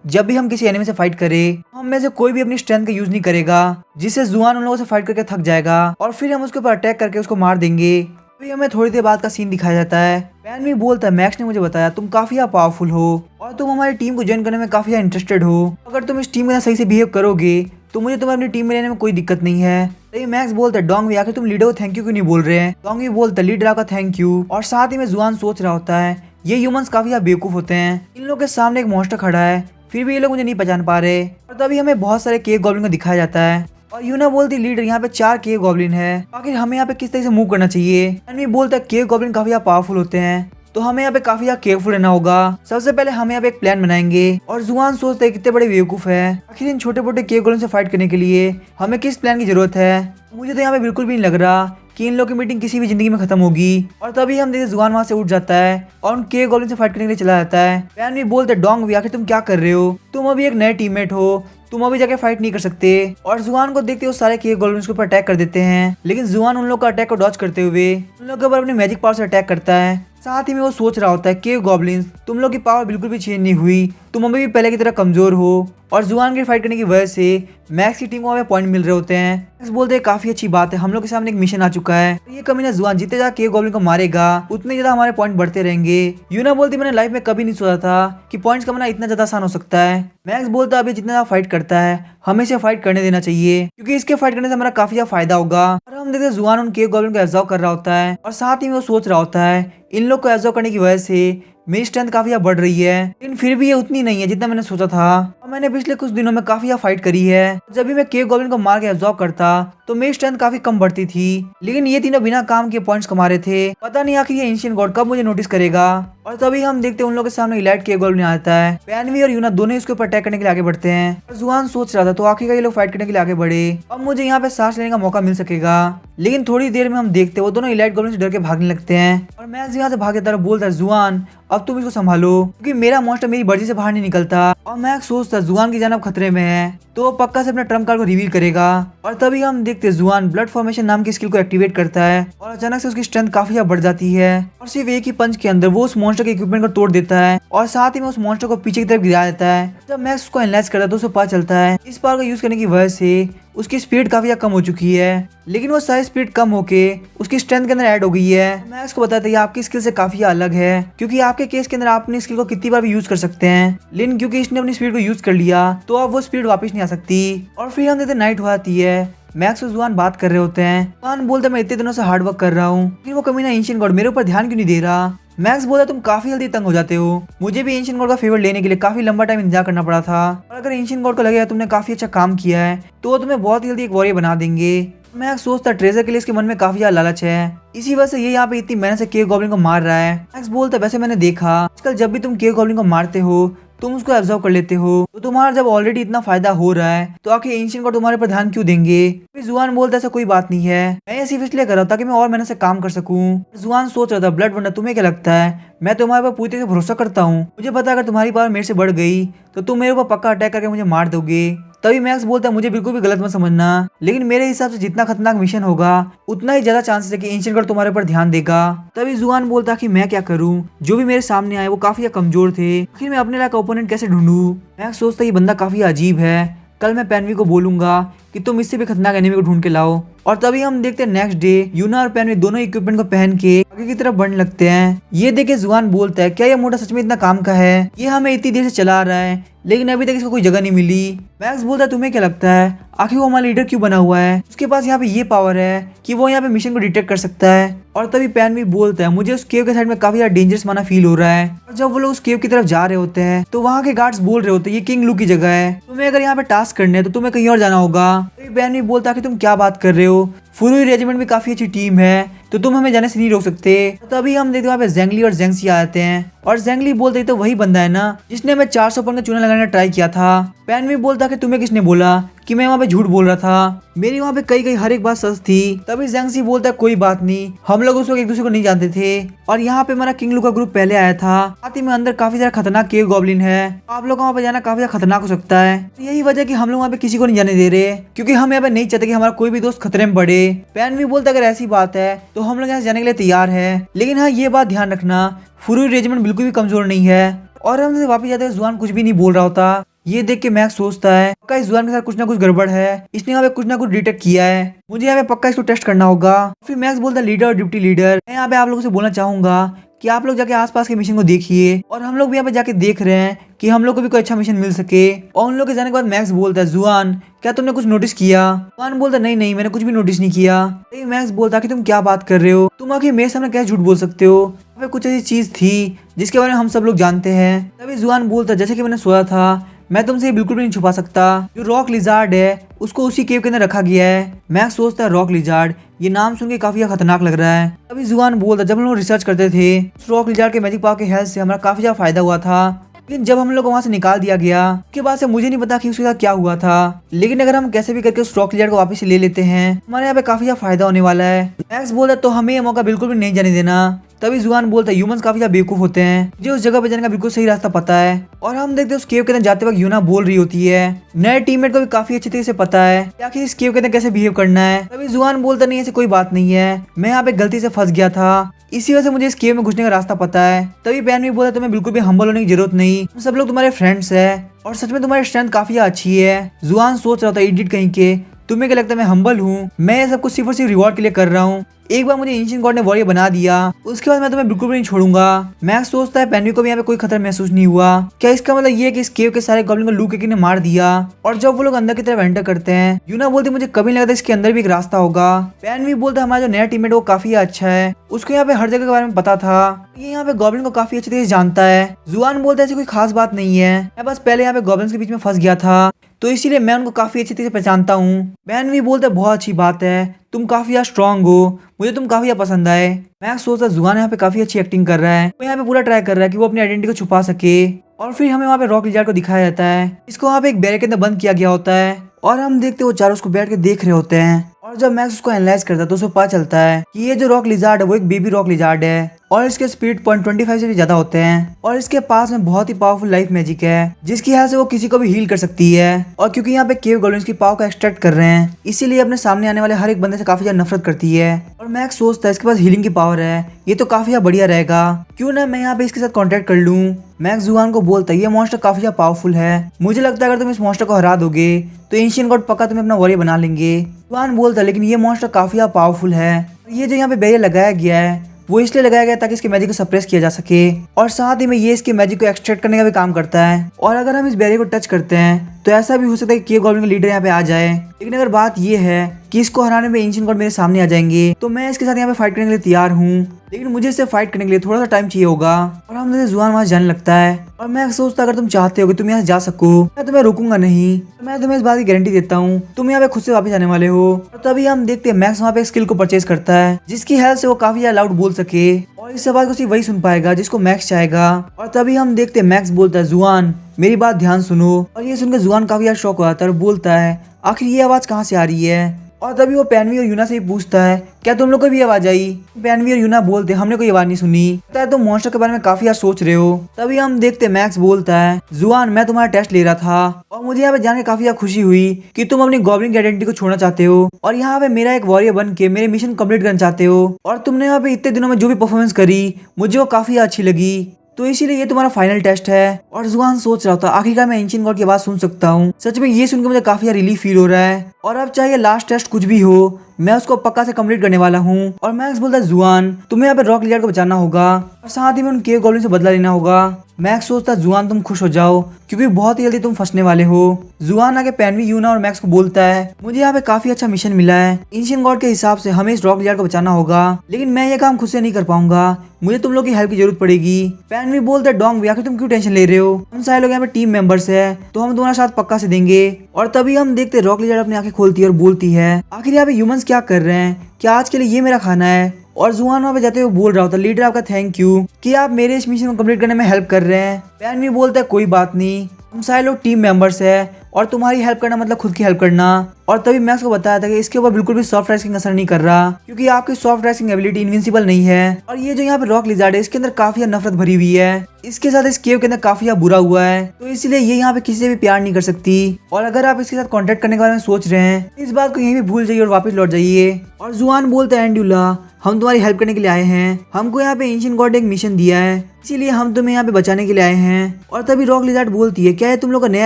जब भी हम किसी एनिमी से फाइट करें हम में से कोई भी अपनी स्ट्रेंथ का यूज नहीं करेगा, जिससे जुआन उन लोगों से फाइट करके थक जाएगा और फिर हम उसके ऊपर अटैक करके उसको मार देंगे। अभी हमें थोड़ी देर बाद का सीन दिखाया जाता है। पेनवी बोलता है मैक्स ने मुझे बताया तुम काफी पावरफुल हो और तुम हमारी टीम को ज्वाइन करने में काफी इंटरेस्टेड हो, अगर तुम इस टीम के साथ सही से बिहेव करोगे तो मुझे तुम्हें अपनी टीम में लेने में कोई दिक्कत नहीं है। तो मैक्स बोलता है डोंगवी आखिर तुम लीडर को थैंक यू क्यों नहीं बोल रहे हैं। डोंगवी बोलता है लीडर का थैंक यू। और साथ ही में जुआन सोच रहा होता है ये ह्यूमंस काफी बेवकूफ होते हैं, इन लोगों के सामने एक मॉन्स्टर खड़ा है फिर भी ये लोग मुझे नहीं पहचान पा रहे। और तभी हमें बहुत सारे केव गॉब्लिन को दिखाया जाता है और यूना बोलती लीडर यहाँ पे 4 केव गॉब्लिन है, आखिर हमें यहाँ पे किस तरह से मूव करना चाहिए। एनवी बोलता है केव गॉब्लिन काफी पावरफुल होते हैं तो हमें यहाँ पे काफी केयरफुल रहना होगा, सबसे पहले हमें यहाँ पे एक प्लान बनाएंगे। और जुआन सोचते हैं कितने बड़े बेवकूफ है, आखिर इन छोटे मोटे केव गॉब्लिन से फाइट करने के लिए हमें किस प्लान की जरूरत है। मुझे तो यहाँ पे बिल्कुल भी नहीं लग रहा कि इन लोग की मीटिंग किसी भी जिंदगी में खत्म होगी। और तभी हम देखते जुआन वहाँ से उठ जाता है और उन केव गॉब्लिन से फाइट करने के लिए चला जाता है। पेनवी बोलते डोंगवी आखिर तुम क्या कर रहे हो, तुम अभी एक नए टीममेट हो, तुम अभी जाके फाइट नहीं कर सकते। और जुआन को देखते हुए सारे केव गॉब्लिन्स के ऊपर अटैक कर देते हैं, लेकिन जुआन उन लोग का अटैक को डॉज करते हुए उन लोग के ऊपर अपने मैजिक पावर से अटैक करता है। साथ ही में वो सोच रहा होता है केव गॉब्लिन्स तुम लोग की पावर बिल्कुल भी चेंज नहीं हुई, तुम अभी भी पहले की तरह कमजोर हो। और जुआन की फाइट करने की वजह से मैक्स की टीम को हमें पॉइंट मिल रहे होते हैं। मैक्स बोलते हैं काफी अच्छी बात है, हम लोग के सामने एक मिशन आ चुका है, तो ये कमीना जुआन जितने ज्यादा केव गॉब्लिन को मारेगा उतने ज्यादा हमारे पॉइंट बढ़ते रहेंगे। यूना बोलती मैंने लाइफ में कभी नहीं सोचा था कि पॉइंट्स कमाना इतना ज्यादा आसान हो सकता है। मैक्स बोलता अभी जितना ज्यादा फाइट करता है हमें इसे फाइट करने देना चाहिए, क्योंकि इसके फाइट करने से हमारा काफी ज्यादा फायदा होगा। और हम देखते जुआन उन केव गॉब्लिन को एब्जॉर्ब कर रहा होता है और साथ ही में वो सोच रहा होता है इन लोग को एब्जॉर्ब करने की वजह से मेरी स्ट्रेंथ काफी बढ़ रही है, लेकिन फिर भी ये उतनी नहीं है जितना मैंने सोचा था। और मैंने पिछले कुछ दिनों में काफी फाइट करी है, जब भी मैं केव गॉब्लिन को मार के एब्जॉर्ब करता तो मेरी स्ट्रेंथ काफी कम बढ़ती थी, लेकिन ये तीनों बिना काम के पॉइंट्स कमा रहे थे। पता नहीं आखिर ये एंशिएंट गॉड कब मुझे नोटिस करेगा। और तभी हम देखते हैं उन लोगों के सामने इलाइट केव गॉब्लिन आता है। पेनवी और यूना दोनों इसके ऊपर अटैक करने के लिए आगे बढ़ते हैं। और जुआन सोच रहा था तो आखिर ये लोग फाइट करने के लिए आगे बढ़े, अब मुझे यहाँ पे सांस लेने का मौका मिल सकेगा। लेकिन थोड़ी देर में हम देखते हैं वो दोनों इलाइट गॉब्लिन से डर के भागने लगते हैं। और मैक्स यहाँ से भागे तरफ बोलता है जुआन अब तुम इसको संभालो, क्योंकि मेरा मॉन्स्टर मेरी मर्जी से बाहर नहीं निकलता। और मैक्स सोचता जुआन की जान अब खतरे में है तो वो पक्का से अपना ट्रम्प कार्ड को रिवील करेगा। और तभी हम देखते जुआन ब्लड फॉर्मेशन नाम की स्किल को एक्टिवेट करता है और अचानक से उसकी स्ट्रेंथ काफी बढ़ जाती है और सिर्फ एक ही पंच के अंदर वो उस मॉन्स्टर के इक्विपमेंट को तोड़ देता है और साथ ही में उस मॉन्स्टर को पीछे की तरफ गिरा देता है। जब मैक्स उसको एनालाइज करता है तो उसे पता चलता है इस पावर का यूज करने की वजह से उसकी स्पीड काफी ज्यादा कम हो चुकी है, लेकिन वो सारी स्पीड कम होके उसकी स्ट्रेंथ के अंदर ऐड हो गई है। मैक्स को बताता है आपकी स्किल से काफी अलग है, क्योंकि आपके केस के अंदर आप अपनी स्किल को कितनी बार भी यूज कर सकते हैं, लेकिन क्योंकि इसने अपनी स्पीड को यूज कर लिया तो अब वो स्पीड वापस नहीं आ सकती। और फिर हम देखते नाइट हो जाती है। मैक्स और जुआन बात कर रहे होते हैं। जुआन बोलता है मैं इतने दिनों से हार्ड वर्क कर रहा हूँ, लेकिन वो कमीना एंशिएंट गॉड मेरे ऊपर ध्यान क्यों नहीं दे रहा। मैक्स बोला तुम काफी जल्दी तंग हो जाते हो, मुझे भी एंशिएंट गॉड का फेवर लेने के लिए काफी लंबा टाइम इंतजार करना पड़ा था, और अगर एंशिएंट गॉड को लगेगा तुमने काफी अच्छा काम किया है तो वो तुम्हें बहुत जल्दी एक वॉरियर बना देंगे। मैक्स सोचता ट्रेजर के लिए इसके मन में काफी ज्यादा लालच है, इसी वजह से ये यहाँ पे इतनी मेहनत से केव गॉब्लिन को मार रहा है। मैक्स बोलता वैसे मैंने देखा आजकल जब भी तुम केव गॉब्लिन को मारते हो तुम उसको ऑब्जर्व कर लेते हो, तो तुम्हारा जब ऑलरेडी इतना फायदा हो रहा है तो आखिर एंशिएंट गॉड तुम्हारे पर ध्यान क्यों देंगे। फिर जुआन बोलता ऐसा कोई बात नहीं है, मैं ये सिर्फ इसलिए कर रहा था ताकि मैं और मेहनत से काम कर सकूं। जुआन सोच रहा था ब्लड वंडर तुम्हें क्या लगता है, मैं तुम्हारे पर पूरी तरह से भरोसा करता हूँ, मुझे पता अगर तुम्हारी पावर मेरे से बढ़ गई तो तुम मेरे ऊपर पक्का अटैक करके मुझे मार दोगे। तभी मैक्स बोलता है मुझे बिल्कुल भी गलत मत समझना, लेकिन मेरे हिसाब से जितना खतरनाक मिशन होगा उतना ही ज्यादा चांसेस है कि एंशिएंट गॉड तुम्हारे ऊपर ध्यान देगा। तभी जुआन बोलता कि मैं क्या करूं, जो भी मेरे सामने आए वो काफी कमजोर थे, आखिर मैं अपने लायक ओपोनेंट कैसे ढूंढूं। मैक्स सोचता ये बंदा काफी अजीब है, कल मैं पेनवी को बोलूंगा कि तुम इससे भी खतरनाक एनिमी को ढूंढ के लाओ। और तभी हम देखते हैं नेक्स्ट डे यूना और पेनवी दोनों इक्विपमेंट को पहन के आगे की तरफ बढ़ने लगते हैं। ये देखे जुआन बोलता है क्या ये मोटा सच में इतना काम का है, ये हमें इतनी देर से चला रहा है लेकिन अभी तक इसको कोई जगह नहीं मिली। मैक्स बोलता है तुम्हें क्या लगता है आखिर वो हमारा लीडर क्यों बना हुआ है, उसके पास यहाँ पे ये पावर है कि वो यहाँ पे मिशन को डिटेक्ट कर सकता है। और तभी पेनवी बोलता है मुझे उस केव के साइड में काफी ज्यादा डेंजरस माना फील हो रहा है, और जब वो लोग उस केव की तरफ जा रहे होते हैं तो वहाँ के गार्ड्स बोल रहे होते हैं ये किंग लू की जगह है, तुम्हें अगर यहाँ पे टास्क करने हैं तो तुम्हें कहीं और जाना होगा। तभी पेनवी बोलता है कि तुम क्या बात कर रहे हो, फुरुई रेजिमेंट भी काफी अच्छी टीम है तो तुम हमें जाने से नहीं रोक सकते। तभी हम देखते वहाँ पे जेंगली और जेंगसी आते हैं, और जेंगली बोलते तो वही बंदा है ना जिसने हमें 400 पॉइंट का चूना लगाने का ट्राई किया था। पेनवी बोलता कि तुम्हें किसने बोला कि मैं वहाँ पे झूठ बोल रहा था, मेरी वहाँ पे कई हर एक बात सच थी। तभी जेंगसी बोलता है कोई बात नहीं, हम लोग उस वक्त एक दूसरे को नहीं जानते थे, और यहाँ पे हमारा किंग लू का ग्रुप पहले आया था, साथ ही में अंदर काफी ज्यादा खतरनाक केव गॉब्लिन है, आप लोग वहाँ पे जाना काफी ज्यादा खतरनाक हो सकता है। तो यही वजह कि हम लोग वहाँ पे किसी को नहीं जाने दे रहे, क्योंकि हम यहाँ पे नहीं चाहते कि हमारा कोई भी दोस्त खतरे में पड़े। पेनवी बोलता अगर ऐसी बात है तो हम लोग यहाँ से जाने के लिए तैयार है, लेकिन हाँ ये बात ध्यान रखना फुरुई रेजिमेंट बिल्कुल भी कमजोर नहीं है। और हम वापस जाते हैं जुआन कुछ भी नहीं बोल रहा होता। ये देख के मैक्स सोचता है पक्का इस जुआन के साथ कुछ ना कुछ गड़बड़ है, इसने यहाँ पे कुछ ना कुछ डिटेक्ट किया है, मुझे यहाँ पे पक्का इसको टेस्ट करना होगा। फिर मैक्स बोलता है लीडर और डिप्टी लीडर, मैं यहाँ पे आप लोगों से बोलना चाहूंगा कि आप लोग जाके आसपास के मिशन को देखिए, और हम लोग भी यहाँ पे जाके देख रहे हैं कि हम लोग को भी कोई अच्छा मिशन मिल सके। और उन लोग के जाने के बाद मैक्स बोलता है जुआन क्या तुमने कुछ नोटिस किया। जुआन बोलता नहीं नहीं मैंने कुछ भी नोटिस नहीं किया। तो मैक्स बोलता कि तुम क्या बात कर रहे हो, तुम आखिर मेरे सामने कैसे झूठ बोल सकते हो, यहाँ पे कुछ ऐसी चीज थी जिसके बारे में हम सब लोग जानते हैं। तभी जुआन बोलता जैसे कि मैंने सोचा था मैं तुमसे ये बिल्कुल भी नहीं छुपा सकता, जो रॉक लिजार्ड है उसको उसी केव के अंदर रखा गया है। मैक्स सोचता है रॉक लिजार्ड, ये नाम सुन के काफी खतरनाक लग रहा है। तभी जुआन बोलता जब हम लोग रिसर्च करते थे उस रॉक लिजार्ड के मैजिक पावर के हेल्प से हमारा काफी ज्यादा फायदा हुआ था, लेकिन जब हम लोग वहाँ से निकाल दिया गया उसके बाद से मुझे नहीं पता कि उसके साथ क्या हुआ था, लेकिन अगर हम कैसे भी करके उस रॉक लिजार्ड को वापस से ले लेते हैं हमारे यहाँ पे काफी ज्यादा फायदा होने वाला है। मैक्स बोलता तो हमें ये मौका बिल्कुल भी नहीं जाने देना। तभी जुआन बोलता है ह्यूमंस काफी ज्यादा बेवकूफ होते हैं, मुझे उस जगह पे जाने का बिल्कुल सही रास्ता पता है। और हम देखते हैं उस केव के अंदर जाते वक्त यूना बोल रही होती है, नए टीममेट को भी काफी अच्छे तरीके से पता है कि आखिर इस केव के अंदर कैसे बिहेव करना है। तभी जुआन बोलता नहीं ऐसी कोई बात नहीं है, मैं यहाँ पे गलती से फंस गया था, इसी वजह से मुझे इस केव में घुसने का रास्ता पता है। तभी पेनवी बोलता तुम्हें बिल्कुल भी हम्बल होने की जरूरत नहीं, हम सब लोग तुम्हारे फ्रेंड्स है और सच में तुम्हारी स्ट्रेंथ काफी अच्छी है। जुआन सोच रहा था इडियट कहीं के, तुम्हें क्या लगता है मैं हम्बल हूँ, मैं ये सब कुछ सिर्फ और सिर्फ रिवॉर्ड के लिए कर रहा हूँ, एक बार मुझे एंशिएंट गॉड ने वॉरियर बना दिया उसके बाद मैं तुम्हें बिल्कुल भी नहीं छोड़ूंगा। मैक्स सोचता है पेनवी को भी यहाँ पे कोई खतरा महसूस नहीं हुआ, क्या इसका मतलब ये है कि इस केव के सारे गॉब्लिन को लू केकी ने मार दिया। और जब वो लोग अंदर की तरफ एंटर करते हैं यूना बोलती मुझे कभी नहीं लगा था इसके अंदर भी एक रास्ता होगा। पेनवी बोलता है हमारा जो नया टीममेट वो काफी अच्छा है, उसको यहाँ पे हर जगह के बारे में पता था, ये यहाँ पे गॉब्लिन को काफी अच्छे तरीके से जानता है। जुआन बोलता है ऐसी कोई खास बात नहीं है, मैं बस पहले यहाँ पे गॉब्लिन्स के बीच में फंस गया था तो इसीलिए मैं उनको काफी अच्छी तरीके से पहचानता हूँ। पेनवी बोलता है बहुत अच्छी बात है, तुम काफी ज्यादा स्ट्रॉन्ग हो, मुझे तुम काफी पसंद आए। मैक्स सोचता है जुआन यहाँ पे काफी अच्छी एक्टिंग कर रहा है, वो यहाँ पे पूरा ट्राई कर रहा है कि वो अपनी आइडेंटिटी को छुपा सके। और फिर हमें वहाँ पे रॉक लिजार्ड को दिखाया जाता है, इसको वहाँ पे एक बैरक के अंदर बंद किया गया होता है और हम देखते वो चारों उसको बैठ के देख रहे होते हैं। और जब मैक्स उसको एनालाइज करता है तो उसे पता चलता है कि ये जो रॉक लिजार्ड है वो एक बेबी रॉक लिजार्ड है और इसके स्पीड 0.25 से भी ज्यादा होते हैं और इसके पास में बहुत ही पावरफुल लाइफ मैजिक है जिसकी हेल्प से वो किसी को भी हील कर सकती है। और क्योंकि यहाँ पे केव गॉब्लिन्स की पावर को एक्सट्रैक्ट कर रहे हैं इसीलिए अपने सामने आने वाले हर एक बंदे से काफी ज्यादा नफरत करती है। और मैक्स सोचता है इसके पास हीलिंग की पावर है, ये तो काफी बढ़िया रहेगा, क्यों ना मैं यहाँ पे इसके साथ कांटेक्ट कर लूँ। मैक्स जुआन को बोलता है ये मॉन्स्टर काफी पावरफुल है, मुझे लगता है अगर तुम इस मॉन्स्टर को हरा दोगे तो एंशिएंट गॉड पक्का तुम्हें अपना वॉरियर बना लेंगे। जुआन बोलता है लेकिन ये मॉन्स्टर काफी पावरफुल है, ये जो यहाँ पे बैरियर लगाया गया है वो इसलिए लगाया गया ताकि इसके मैजिक को सप्रेस किया जा सके, और साथ ही में ये इसके मैजिक को एक्सट्रैक्ट करने का भी काम करता है। और अगर हम इस बैरियर को टच करते हैं तो ऐसा भी हो सकता है कि केव गॉब्लिन का लीडर यहाँ पे आ जाए, लेकिन अगर बात ये है कि इसको हराने में एंशिएंट गॉड मेरे सामने आ जाएंगे तो मैं इसके साथ यहाँ पे फाइट करने के लिए तैयार हूँ, लेकिन मुझे इससे फाइट करने के लिए थोड़ा सा टाइम चाहिए होगा। और हम जुआन वहां जाने लगता है और मैं सोचता अगर तुम चाहते हो कि तुम यहाँ जा सको मैं तुम्हें रोकूंगा नहीं, तो मैं तुम्हें इस बात की गारंटी देता हूँ तुम यहाँ पे खुद से वापस आने वाले हो। और तभी हम देखते हैं मैक्स वहाँ पे एक स्किल को परचेज करता है जिसकी हेल्प से वो काफी लाउड बोल सके, और इस बात को सिर्फ वही सुन पाएगा जिसको मैक्स चाहेगा। और तभी हम देखते हैं मैक्स बोलता है जुआन मेरी बात ध्यान सुनो, और ये सुनकर जुआन काफी शौक हो जाता है और बोलता है आखिर ये आवाज कहाँ से आ रही है। और तभी वो पैनवी और यूना से भी पूछता है क्या तुम लोग को भी आवाज आई। पैनवी और यूना बोलते हमने कोई आवाज नहीं सुनी, लगता है तुम मॉन्स्टर के बारे में काफी सोच रहे हो। तभी हम देखते मैक्स बोलता है जुआन मैं तुम्हारा टेस्ट ले रहा था और मुझे यहाँ पे जान के काफी खुशी हुई कि तुम अपनी गॉब्लिन की आइडेंटिटी को छोड़ना चाहते हो और यहाँ पे मेरा एक वॉरियर बन के मेरे मिशन कंप्लीट करना चाहते हो, और तुमने यहाँ पे इतने दिनों में जो भी परफॉर्मेंस करी मुझे वो काफी अच्छी लगी, तो इसीलिए ये तुम्हारा फाइनल टेस्ट है। और जुआन सोच रहा था आखिरकार मैं एंशिएंट गॉड की आवाज सुन सकता हूँ, सच में ये सुनकर मुझे काफी रिलीफ फील हो रहा है। और अब चाहे लास्ट टेस्ट कुछ भी हो मैं उसको पक्का से कंप्लीट करने वाला हूँ। और मैक्स बोलता है जुआन तुम्हें यहाँ पे रॉक लिजार्ड को बचाना होगा और साथ ही में उन केव गॉब्लिन से बदला लेना होगा। मैक्स सोचता है जुआन तुम खुश हो जाओ क्योंकि बहुत ही जल्दी तुम फंसने वाले हो। जुआन आगे पैनवी यूना और मैक्स को बोलता है मुझे यहाँ पे काफी अच्छा मिशन मिला है, एंशिएंट गॉड के हिसाब से हमें इस रॉक लिजार्ड को बचाना होगा, लेकिन मैं ये काम खुद से नहीं कर पाऊंगा, मुझे तुम लोग की हेल्प की जरूरत पड़ेगी। पैनवी बोलता है डोंग आखिर तुम क्यों टेंशन ले रहे हो, हम सारे लोग यहाँ पे टीम मेंबर्स है तो हम तुम्हारा साथ पक्का से देंगे। और तभी हम देखते रॉक लिजार्ड अपनी आंखें खोलती है और बोलती है आखिर यहाँ पे ह्यूमंस क्या कर रहे हैं, क्या आज के लिए ये मेरा खाना है। और जुआन वहाँ पे जाते हुए बोल रहा होता लीडर आपका थैंक यू कि आप मेरे इस मिशन को कंप्लीट करने में हेल्प कर रहे हैं। पैनवी बोलता है कोई बात नहीं, हम सारे लोग टीम मेंबर्स है और तुम्हारी हेल्प करना मतलब खुद की हेल्प करना। और तभी मैक्स को बताया था कि इसके ऊपर बिल्कुल भी सॉफ्ट रेस्किंग असर नहीं कर रहा क्योंकि आपकी सॉफ्ट रेस्किंग एबिलिटी इनविंसिबल नहीं है, और ये जो यहाँ पे रॉक लिजार्ड है इसके अंदर काफी नफरत भरी हुई है, इसके साथ इस केव के अंदर काफी बुरा हुआ है, तो इसलिए ये यहाँ पे किसी से भी प्यार नहीं कर सकती। और अगर आप इसके साथ कांटेक्ट करने के बारे में सोच रहे हैं इस बात को यहीं भी भूल जाइए और वापस लौट जाइए। और जुआन बोलता है एंड्यूला हम तुम्हारी हेल्प करने के लिए आए हैं, हमको यहाँ पे एंशिएंट गॉड ने एक मिशन दिया है इसीलिए हम तुम्हें यहाँ पे बचाने के लिए आए हैं। और तभी रॉक लिजार्ड बोलती है क्या ये तुम लोग का नया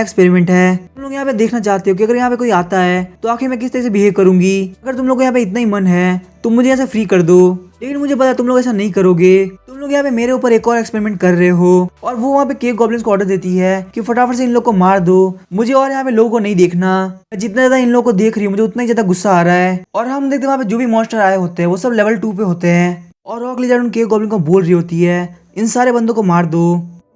एक्सपेरिमेंट है, तुम लोग यहाँ पे देखना चाहते हो कि अगर यहाँ पे कोई आता है तो आखिर मैं किस तरह से बिहेव करूंगी, अगर तुम लोग को यहाँ पे इतना ही मन है तुम मुझे यहाँ से फ्री कर दो, लेकिन मुझे पता तुम लोग ऐसा नहीं करोगे, तुम लोग यहाँ पे मेरे ऊपर एक और एक्सपेरिमेंट कर रहे हो। और वो वहाँ पे केव गॉब्लिन्स को ऑर्डर देती है कि फटाफट से इन लोग को मार दो, मुझे और यहाँ पे लोगों को नहीं देखना, मैं जितना ज्यादा इन लोगों को देख रही हूँ मुझे उतना ही ज्यादा गुस्सा आ रहा है। और हम देखते हैं वहाँ पे जो भी मॉन्स्टर आए होते हैं वो सब लेवल 2 पे होते हैं, और रॉक लिजार्ड उन केव गॉब्लिन को बोल रही होती है इन सारे बंदों को मार दो।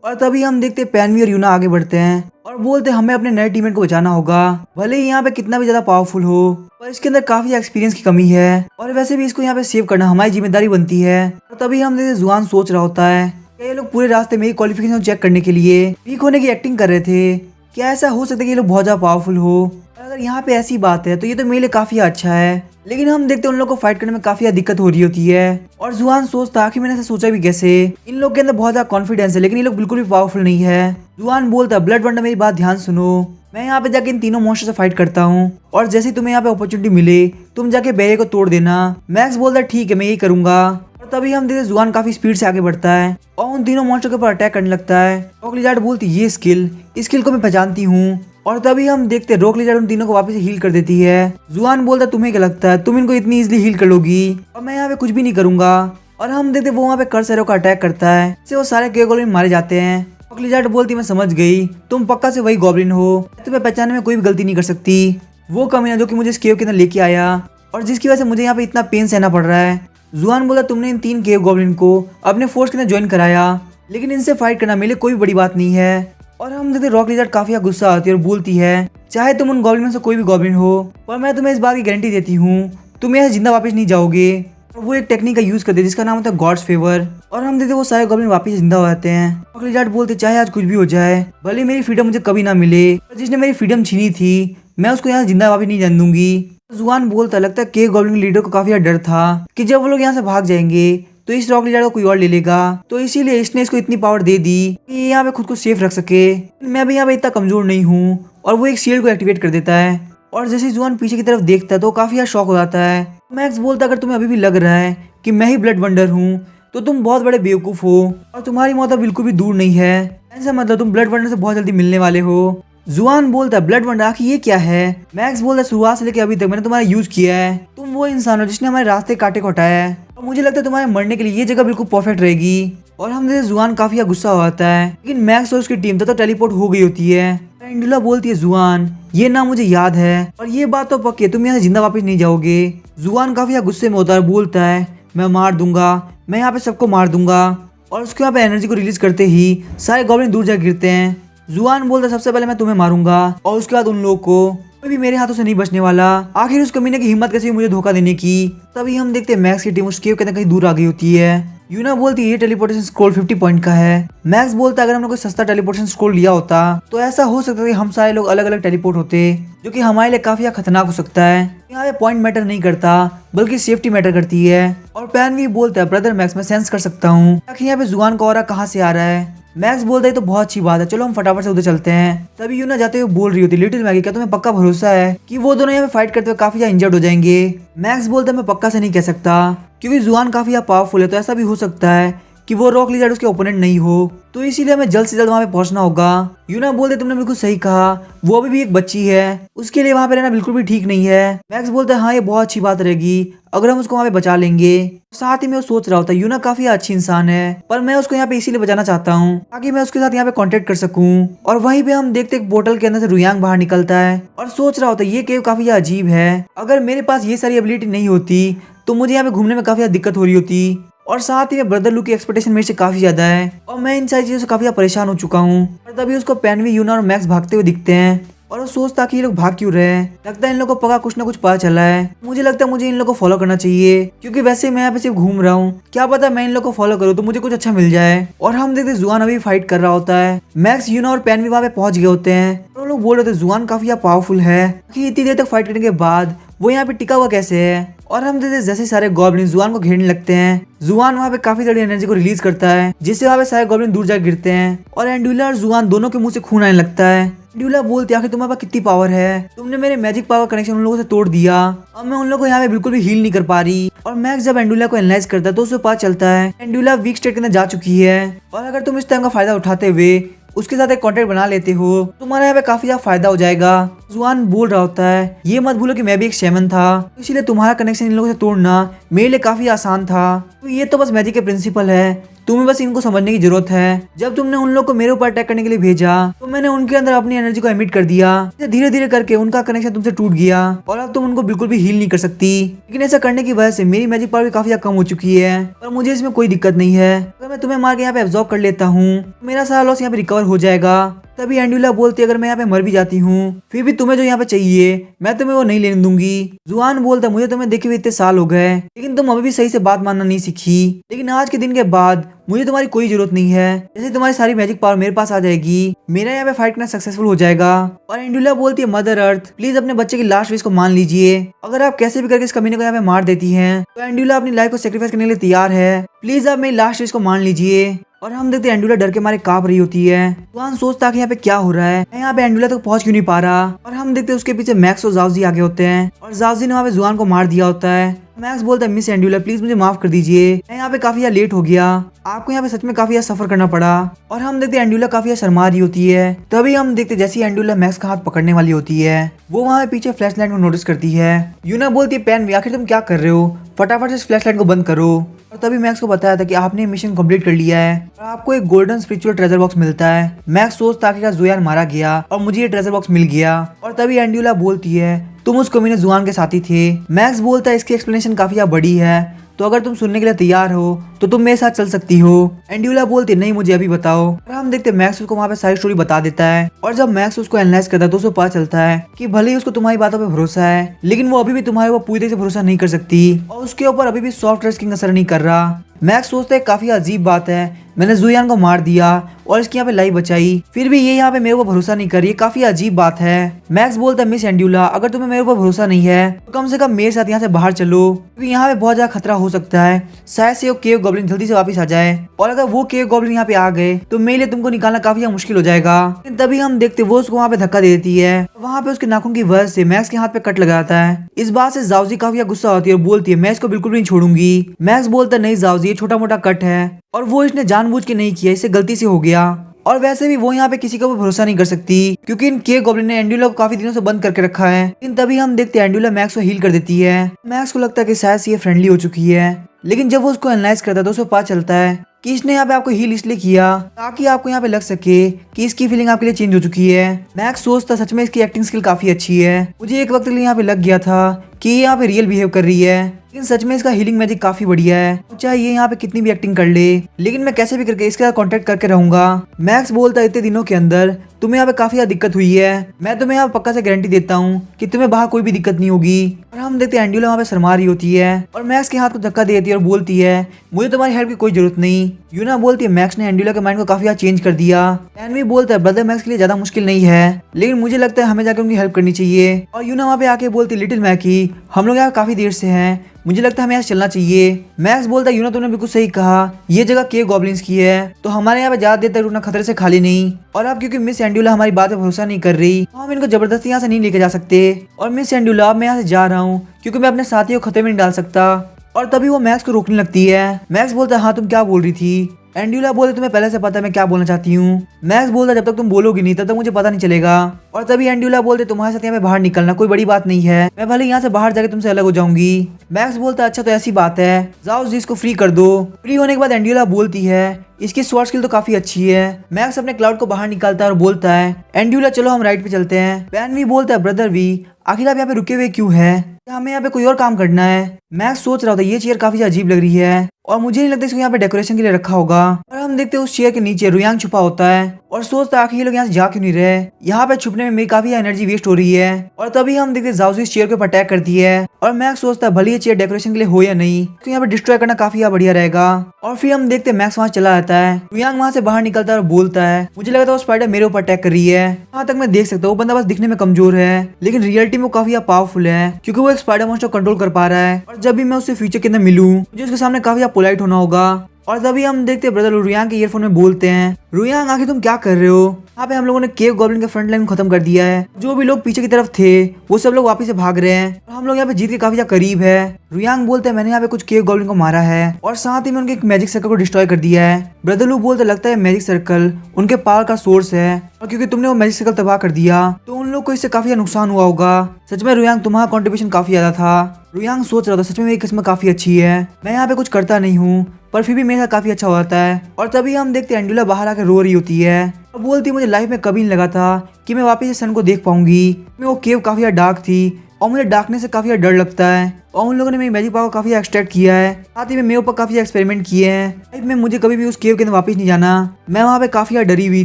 और तभी हम देखते हैं पैनवी और यूना आगे बढ़ते हैं और बोलते हैं हमें अपने नए टीममेट को बचाना होगा, भले ही यहाँ पे कितना भी ज्यादा पावरफुल हो पर इसके अंदर काफी एक्सपीरियंस की कमी है, और वैसे भी इसको यहाँ पे सेव करना हमारी जिम्मेदारी बनती है। और तभी हम देखते जुआन सोच रहा होता है क्या ये लोग पूरे रास्ते मेरी क्वालिफिकेशन चेक करने के लिए वीक होने की एक्टिंग कर रहे थे, क्या ऐसा हो सकता है कि ये लोग बहुत ज्यादा पावरफुल हो, अगर यहाँ पे ऐसी बात है तो ये तो मेरे लिए काफी अच्छा है। लेकिन हम देखते हैं उन लोग को फाइट करने में काफी दिक्कत हो रही होती है, और जुआन सोचता कि मैंने ऐसा सोचा भी कैसे, इन लोग के अंदर बहुत ज्यादा कॉन्फिडेंस है लेकिन ये लोग बिल्कुल भी पावरफुल नहीं है। जुआन बोलता है ब्लड वंडर मेरी बात ध्यान सुनो, मैं यहाँ पे जाके इन तीनों मॉन्स्टर से फाइट करता हूँ और जैसे ही तुम्हें यहाँ पे अपॉर्चुनिटी मिले तुम जाके बैरियर को तोड़ देना। मैक्स बोलता है ठीक है मैं यही करूंगा। और तभी हम देखते जुआन काफी स्पीड से आगे बढ़ता है और उन तीनों मॉन्स्टर के ऊपर अटैक करने लगता है। रॉक लिजार्ड बोलती ये स्किल को मैं पहचानती हूँ। और तभी हम देखते रॉक लिजार्ड उन तीनों को वापस हील कर देती है। जुआन बोलता तुम्हें क्या लगता है तुम इनको इतनी इजीली हील कर लोगी, और मैं यहाँ पे कुछ भी नहीं करूंगा। और हम देखते वो वहाँ पे कर्सरों का अटैक करता है, इससे वो सारे केव गॉब्लिन मारे जाते हैं। रॉक लिजार्ड बोलती मैं समझ गई तुम पक्का से वही गॉब्लिन हो, तुम्हें पहचानने में कोई भी गलती नहीं कर सकती, वो कमीना जो कि मुझे इस केव के अंदर लेके आया और जिसकी वजह से मुझे यहाँ पे इतना पेन सहना पड़ रहा है। जुआन बोला तुमने इन 3 केव गॉब्लिन को अपने फोर्स के अंदर ज्वाइन कराया, लेकिन इनसे फाइट करना मेरे लिए कोई बड़ी बात नहीं है। और हम देखते रॉक लिजार्ड काफी गुस्सा आती है और बोलती है चाहे तुम उन गॉब्लिन में से कोई भी गॉब्लिन हो पर मैं तुम्हें इस बात की गारंटी देती हूँ तुम यहाँ जिंदा वापस नहीं जाओगे। और वो एक टेक्निक का यूज करते हैं जिसका नाम होता है गॉड्स फेवर, और हम देखते वो सारे गॉब्लिन वापस जिंदा हो जाते हैं। रॉक लिजार्ड बोलते चाहे आज कुछ भी हो जाए, भले मेरी फ्रीडम मुझे कभी ना मिले, पर जिसने मेरी फ्रीडम छीनी थी मैं उसको यहाँ जिंदा वापस नहीं जाने दूंगी। जुआन बोलता लगता है केव गॉब्लिन लीडर को काफी डर था कि जब वो लोग यहाँ से भाग जाएंगे तो इस रॉक लिजार्ड को कोई और ले लेगा, तो इसीलिए इसने इसको इतनी पावर दे दी कि ये यहाँ पे खुद को सेफ रख सके। मैं भी यहाँ पे इतना कमजोर नहीं हूँ, और वो एक शील्ड को एक्टिवेट कर देता है और जैसे ही जुआन पीछे की तरफ देखता है तो काफी ज्यादा शॉक हो जाता है। मैक्स बोलता है अगर तुम्हें अभी भी लग रहा है कि मैं ही ब्लड वंडर हूँ तो तुम बहुत बड़े बेवकूफ हो और तुम्हारी मौत अब बिल्कुल भी दूर नहीं है। ऐसा मतलब तुम ब्लड वंडर से बहुत जल्दी मिलने वाले हो। जुआन बोलता है ब्लड वंडर आखिर ये क्या है। मैक्स बोलता है शुरुआत से लेकर अभी तक मैंने तुम्हारा यूज किया है। तुम वो इंसान हो जिसने हमारे रास्ते काटे को हटाया है और मुझे लगता है तुम्हारे मरने के लिए ये जगह बिल्कुल परफेक्ट रहेगी। और हम जैसे जुआन काफी गुस्सा हो जाता है, लेकिन मैक्स और उसकी टीम तो टेलीपोर्ट हो गई होती है। एंडुला बोलती है जुआन ये नाम मुझे याद है और ये बात तो पक्की है, तुम यहाँ से जिंदा वापस नहीं जाओगे। जुआन काफी गुस्से में होता है, बोलता है मैं मार दूंगा, मैं यहाँ पे सबको मार दूंगा। और उसके यहाँ पे एनर्जी को रिलीज करते ही सारे गॉब्लिन दूर जा गिरते हैं। जुआन बोलता है सबसे पहले मैं तुम्हें मारूंगा और उसके बाद उन लोगों को, कोई भी मेरे हाथों से नहीं बचने वाला। आखिर उस कमीने की हिम्मत कैसे हुई मुझे धोखा देने की। तभी हम देखते हैं मैक्स की टीम उस केव के अंदर कहीं दूर आ गई होती है। यूना बोलती है ये टेलीपोर्टेशन स्क्रॉल 50 पॉइंट का है। मैक्स बोलता है अगर हमने कोई सस्ता टेलीपोर्टेशन स्क्रॉल लिया होता तो ऐसा हो सकता है कि हम सारे लोग अलग अलग टेलीपोर्ट होते, जो कि हमारे लिए काफी खतरनाक हो सकता है। यहाँ पे पॉइंट मैटर नहीं करता बल्कि सेफ्टी मैटर करती है। और पैन भी बोलता है ब्रदर मैक्स मैं सेंस कर सकता हूँ आखिर यहाँ पे जुआन का ऑरा कहाँ से आ रहा है। मैक्स बोलता है तो बहुत अच्छी बात है, चलो हम फटाफट से उधर चलते हैं। तभी यूना जाते हुए बोल रही होती लिटिल मैगी क्या तुम्हें पक्का भरोसा है कि वो दोनों यहाँ पे फाइट करते हुए काफी ज्यादा इंजर्ड हो जाएंगे। मैक्स बोलता है मैं पक्का से नहीं कह सकता क्योंकि जुआन काफी पावरफुल है, तो ऐसा भी हो सकता है कि वो रॉक लिज़ार्ड उसके ओपोनेंट नहीं हो, तो इसीलिए हमें जल्द से जल्द वहाँ पे पहुंचना होगा। यूना बोलते तुमने बिल्कुल सही कहा, वो अभी भी एक बच्ची है, उसके लिए वहाँ पे रहना बिल्कुल भी ठीक नहीं है। मैक्स बोलता है हाँ ये बहुत अच्छी बात रहेगी अगर हम उसको वहाँ पे बचा लेंगे। साथ ही में वो सोच रहा होता है यूना काफी अच्छी इंसान है पर मैं उसको यहाँ पे इसीलिए बचाना चाहता हूँ ताकि मैं उसके साथ यहाँ पे कांटेक्ट कर सकूँ। और वहीं पे हम देखते एक बोतल के अंदर से रुयांग बाहर निकलता है और सोच रहा होता है ये केव काफी अजीब है, अगर मेरे पास ये सारी एबिलिटी नहीं होती तो मुझे यहाँ पे घूमने में काफी दिक्कत हो रही होती। और साथ ही में ब्रदर लू की एक्सपेक्टेशन मेरे से काफी ज्यादा है और मैं इन सारी चीजों से काफी परेशान हो चुका हूँ। और तभी उसको पेनवी, यूना और मैक्स भागते हुए दिखते हैं और वो सोचता कि ये लोग भाग क्यों रहे हैं। लगता है इन लोगों को पक्का कुछ ना कुछ पता चला है। मुझे लगता है मुझे इन लोगों को फॉलो करना चाहिए क्योंकि वैसे मैं यहाँ पे सिर्फ घूम रहा हूँ, क्या पता मैं इन लोगों को फॉलो करूँ तो मुझे कुछ अच्छा मिल जाए। और हम देखते जुआन अभी फाइट कर रहा होता है। मैक्स, यूना और पेनवी वहाँ पे पहुंच गए होते हैं और लोग बोल रहे थे जुआन काफी पावरफुल है कि इतनी देर तक फाइट करने के बाद वो यहाँ पे टिका हुआ कैसे है। और हम देखते जैसे सारे गॉब्लिन जुआन को घेरने लगते हैं, जुआन वहाँ पे काफी सारी एनर्जी को रिलीज करता है जिससे वहाँ पे सारे गॉब्लिन दूर जा गिरते हैं और एंडुला और जुआन दोनों के मुंह से खून आने लगता है। एंडुला बोलती है आखिर तुम्हारे पास कितनी पावर है, तुमने मेरे मैजिक पावर कनेक्शन उन लोगों से तोड़ दिया, अब मैं उन लोगों को यहाँ पे बिल्कुल भी हील नहीं कर पा रही। और मैक्स जब एंडुला को एनालाइज करता है तो उसे पता चलता है एंडुला वीक स्टेट के अंदर जा चुकी है और अगर तुम इस टाइम का फायदा उठाते हुए उसके साथ एक कॉन्टेक्ट बना लेते हो तुम्हारा यहाँ पे काफी ज्यादा फायदा हो जाएगा। जुआन बोल रहा होता है ये मत भूलो कि मैं भी एक शैमन था, इसीलिए तुम्हारा कनेक्शन इन लोगों से तोड़ना मेरे लिए काफी आसान था। तो ये तो बस मैजिक के प्रिंसिपल है, तुम्हें बस इनको समझने की जरूरत है। जब तुमने उन लोग को मेरे ऊपर अटैक करने के लिए भेजा तो मैंने उनके अंदर अपनी एनर्जी को एमिट कर दिया, धीरे धीरे करके उनका कनेक्शन तुमसे टूट गया और अब तुम उनको बिल्कुल भी हील नहीं कर सकती। लेकिन ऐसा करने की वजह से मेरी मैजिक पावर भी काफी कम हो चुकी है पर मुझे इसमें कोई दिक्कत नहीं है। अगर मैं तुम्हें मार के यहाँ पे एब्जॉर्ब कर लेता हूँ तो मेरा सारा लॉस यहाँ पे रिकवर हो जाएगा। तभी एंडुला बोलती है अगर मैं यहाँ पे मर भी जाती हूँ फिर भी तुम्हें जो यहाँ पे चाहिए मैं तुम्हें वो नहीं लेने दूंगी। जुआन बोलता है मुझे तुम्हें देखे हुए इतने साल हो गए लेकिन तुम अभी भी सही से बात मानना नहीं सीखी, लेकिन आज के दिन के बाद मुझे तुम्हारी कोई जरूरत नहीं है, जैसे तुम्हारी सारी मैजिक पावर मेरे पास आ जाएगी मेरा यहाँ पे फाइट करना सक्सेसफुल हो जाएगा। और एंडुला बोलती है मदर अर्थ प्लीज अपने बच्चे की लास्ट विश को मान लीजिए, अगर आप कैसे भी करके इस कमीने को यहाँ पे मार देती हैं तो एंडुला अपनी लाइफ को सेक्रीफाइस करने के लिए तैयार है, प्लीज आप मेरी लास्ट विश को मान लीजिए। और हम देखते हैं एंडुला डर के मारे कांप रही होती है। जुआन सोचता कि यहाँ पे क्या हो रहा है, मैं यहाँ पे एंडुला तक पहुंच क्यों नहीं पा रहा। और हम देखते हैं उसके पीछे मैक्स और जाओजी आगे होते हैं और जाओजी ने वहाँ पे जुआन को मार दिया होता है। मैक्स बोलता है मिस एंडुला प्लीज मुझे माफ कर दीजिए, मैं यहाँ पे काफी लेट हो गया, आपको यहाँ पे सच में काफी सफर करना पड़ा। और हम देखते हैं एंडुला काफी शर्मा रही होती है। तभी हम देखते जैसे एंडुला मैक्स का हाथ पकड़ने वाली होती है वो वहाँ पे पीछे फ्लैश लाइट को नोटिस करती है। यूना बोलती है पेन आखिर तुम क्या कर रहे हो, फटाफट से इस फ्लैश लाइट को बंद करो। और तभी मैक्स को बताया था कि आपने मिशन कंप्लीट कर लिया है और आपको एक गोल्डन स्पिरिचुअल ट्रेजर बॉक्स मिलता है। मैक्स सोचता कि जुआन मारा गया और मुझे ये ट्रेजर बॉक्स मिल गया। और तभी एंडुला बोलती है तुम उस कमीने जुआन के साथी थे। मैक्स बोलता है इसकी एक्सप्लेनेशन काफी बड़ी है तो अगर तुम सुनने के लिए तैयार हो तो तुम मेरे साथ चल सकती हो। एंडुला बोलती नहीं मुझे अभी बताओ। और हम देखते मैक्स उसको वहाँ पे सारी स्टोरी बता देता है और जब मैक्स उसको एनालाइज करता है तो उसको पता चलता है कि भले ही उसको तुम्हारी बातों पे भरोसा है लेकिन वो अभी भी तुम्हारे ऊपर पूरी तरह से भरोसा नहीं कर सकती और उसके ऊपर अभी भी सॉफ्ट रेस्किंग असर नहीं कर रहा। मैक्स सोचता है काफी अजीब बात है, मैंने जुयान को मार दिया और इसकी यहाँ पे लाइफ बचाई, फिर भी ये यहाँ पे मेरे को भरोसा नहीं कर रही है, काफी अजीब बात है। मैक्स बोलता है मिस एंड्यूला, अगर तुम्हें मेरे ऊपर भरोसा नहीं है तो कम से कम मेरे साथ यहाँ से बाहर चलो, क्योंकि यहाँ पे बहुत ज्यादा खतरा हो सकता है, शायद से वो केव गॉब्लिन जल्दी से वापस आ जाए, और अगर वो केव गॉब्लिन यहाँ पे आ गए तो मेरे लिए तुमको निकालना काफी मुश्किल हो जाएगा। तभी हम देखते वो उसको वहाँ पे धक्का दे देती है, वहाँ पे उसके नाखून की वजह से मैक्स के हाथ पे कट लग जाता है। इस बात से जाओजी काफी गुस्सा होती है और बोलती है मैं इसको बिल्कुल भी नहीं छोड़ूंगी। मैक्स बोलता है नहीं जाओजी, ये छोटा मोटा कट है और वो इसने जानबूझ के नहीं किया, इससे गलती से हो गया, और वैसे भी वो यहाँ पे किसी को भी भरोसा नहीं कर सकती, क्योंकि इन केव गॉब्लिन ने एंड्यूला को काफी दिनों से बंद करके रखा है। लेकिन तभी हम देखते हैं एंड्यूला मैक्स को हील कर देती है। मैक्स को लगता है कि शायद से ये फ्रेंडली हो चुकी है, लेकिन जब वो उसको एनालाइज करता है तो उसे पता चलता है कि इसने यहाँ पे आपको हील इसलिए किया ताकि आपको यहाँ पे लग सके कि इसकी फीलिंग आपके लिए चेंज हो चुकी है। मैक्स सोचता सच में इसकी एक्टिंग स्किल काफी अच्छी है, मुझे एक वक्त के लिए यहाँ पे लग गया था कि ये यहाँ पे रियल बिहेव कर रही है, लेकिन सच में इसका हीलिंग मैजिक काफी बढ़िया है, चाहे ये यहाँ पे कितनी भी एक्टिंग कर ले, लेकिन मैं कैसे भी करके इसके साथ कांटेक्ट करके रहूंगा। मैक्स बोलता है इतने दिनों के अंदर तुम्हें यहाँ पे काफी ज्यादा दिक्कत हुई है, मैं तुम्हें यहाँ पक्का से गारंटी देता हूँ कि तुम्हें बाहर कोई भी दिक्कत नहीं होगी। और हम देखते हैं एंड्यूला वहाँ पे शर्मा रही होती है और मैक्स के हाथ को धक्का देती है और बोलती है मुझे तुम्हारी हेल्प की कोई जरूरत नहीं। यूना बोलती है मैक्स ने एंड्यूला के माइंड को काफी चेंज कर दिया। एनवी बोलता है ब्रदर मैक्स के लिए ज्यादा मुश्किल नहीं है, लेकिन मुझे लगता है हमें जाकर उनकी हेल्प करनी चाहिए। और यूना वहाँ पे आके बोलती लिटिल मैकी हम लोग यहाँ काफी देर से हैं, मुझे लगता है हमें यहाँ चलना चाहिए। मैक्स बोलता है यूना तुमने बिल्कुल सही कहा, ये जगह केव गॉब्लिन्स की है तो हमारे यहाँ पे ज्यादा देर तक रुकना खतरे से खाली नहीं, और अब क्योंकि मिस एंड्यूला हमारी बात पे भरोसा नहीं कर रही तो हम इनको जबरदस्ती यहाँ से नहीं लेके जा सकते। और मिस एंड्यूला अब मैं यहाँ से जा रहा हूँ क्योंकि मैं अपने साथी को खतरे में नहीं डाल सकता। और तभी वो मैक्स को रोकने लगती है। मैक्स बोलता है हाँ तुम क्या बोल रही थी। एंड्यूला बोलते तुम्हें पहले से पता है मैं क्या बोलना चाहती हूँ। मैक्स बोलता जब तक तुम बोलोगी नहीं तब तक मुझे पता नहीं चलेगा। और तभी एंड्यूला बोलते तुम्हारे साथ यहाँ पे बाहर निकलना कोई बड़ी बात नहीं है, मैं भले यहाँ से बाहर जाके तुमसे अलग हो जाऊंगी। मैक्स बोलता अच्छा तो ऐसी बात है, जाओ जिसको फ्री कर दो। फ्री होने के बाद एंड्यूला बोलती है इसकी स्वॉर्ड स्किल तो काफी अच्छी है। मैक्स अपने क्लाउड को बाहर निकालता है और बोलता है एंड्यूला चलो हम राइड पे चलते हैं। बैन भी बोलता है ब्रदर वी आखिर आप यहाँ पे रुके हुए क्यों है, हमें यहाँ पे कोई और काम करना है। मैक्स सोच रहा था ये चेयर काफी अजीब लग रही है और मुझे नहीं लगता इसको यहाँ पे डेकोरेशन के लिए रखा होगा। और हम देखते हैं उस चेयर के नीचे रुयांग छुपा होता है और सोचता है आखिर ये लोग यहाँ से जा क्यों नहीं रहे, यहाँ पे छुपने में मेरी काफी एनर्जी वेस्ट हो रही है। और तभी हम देखते जाओजी इस चेयर के ऊपर अटैक करती है और मैक्स सोचता है भले ये चेयर डेकोरेशन के लिए हो या नहीं तो यहाँ पे डिस्ट्रॉय करना काफी बढ़िया रहेगा। और फिर हम देखते हैं मैक्स वहाँ चला जाता है, रुयांग वहाँ से बाहर निकलता है और बोलता है मुझे लगा था वो स्पाइडर मेरे ऊपर अटैक कर रही है। यहाँ तक मैं देख सकता हूँ वो बंदा बस दिखने में कमजोर है लेकिन रियलिटी में वो काफी पावरफुल है क्योंकि वो एक स्पाइडर मॉन्स्टर कंट्रोल कर पा रहा है। और जब भी मैं उससे फ्यूचर के अंदर मिलूं मुझे उसके सामने काफी पोलाइट होना होगा। और तभी हम देखते हैं ब्रदर रुयांग के ईयरफोन में बोलते हैं रुयांग आखिर तुम क्या कर रहे हो, यहाँ पे हम लोगों ने केव गॉब्लिन के फ्रंट लाइन खत्म कर दिया है, जो भी लोग पीछे की तरफ थे वो सब लोग वापस से भाग रहे हैं और हम लोग यहाँ पे जीत के काफी करीब है। रुयांग बोलते हैं मैंने यहाँ पे कुछ केव गॉब्लिन को मारा है और साथ ही में उनके एक मैजिक सर्कल को डिस्ट्रॉय कर दिया है। ब्रदर लू बोलते लगता है मैजिक सर्कल उनके पावर का सोर्स है और क्योंकि तुमने वो मैजिक सर्कल तबाह कर दिया तो उन लोग को इससे काफी नुकसान हुआ होगा। सच में रुयांग तुम्हारा कॉन्ट्रीब्यूशन काफी ज्यादा था। रुयांग सोच रहा था सच में मेरी किस्मत काफी अच्छी है, मैं यहाँ पे कुछ करता नहीं हूँ पर फिर भी मेरे साथ काफी अच्छा होता है। और तभी हम देखते हैं एंड्यूला बाहर आकर रो रही होती है और बोलती मुझे लाइफ में कभी नहीं लगा था कि मैं वापस सन को देख पाऊंगी। वो केव काफी डार्क थी और मुझे डार्कनेस से काफी डर लगता है और उन लोगों ने मेरी मैजिक पावर काफी एक्सट्रैक्ट किया है, साथ ही में मेरे ऊपर काफी एक्सपेरिमेंट किए हैं। लाइफ में मुझे कभी भी उस केव के अंदर वापस नहीं जाना, मैं वहाँ पे काफी डरी हुई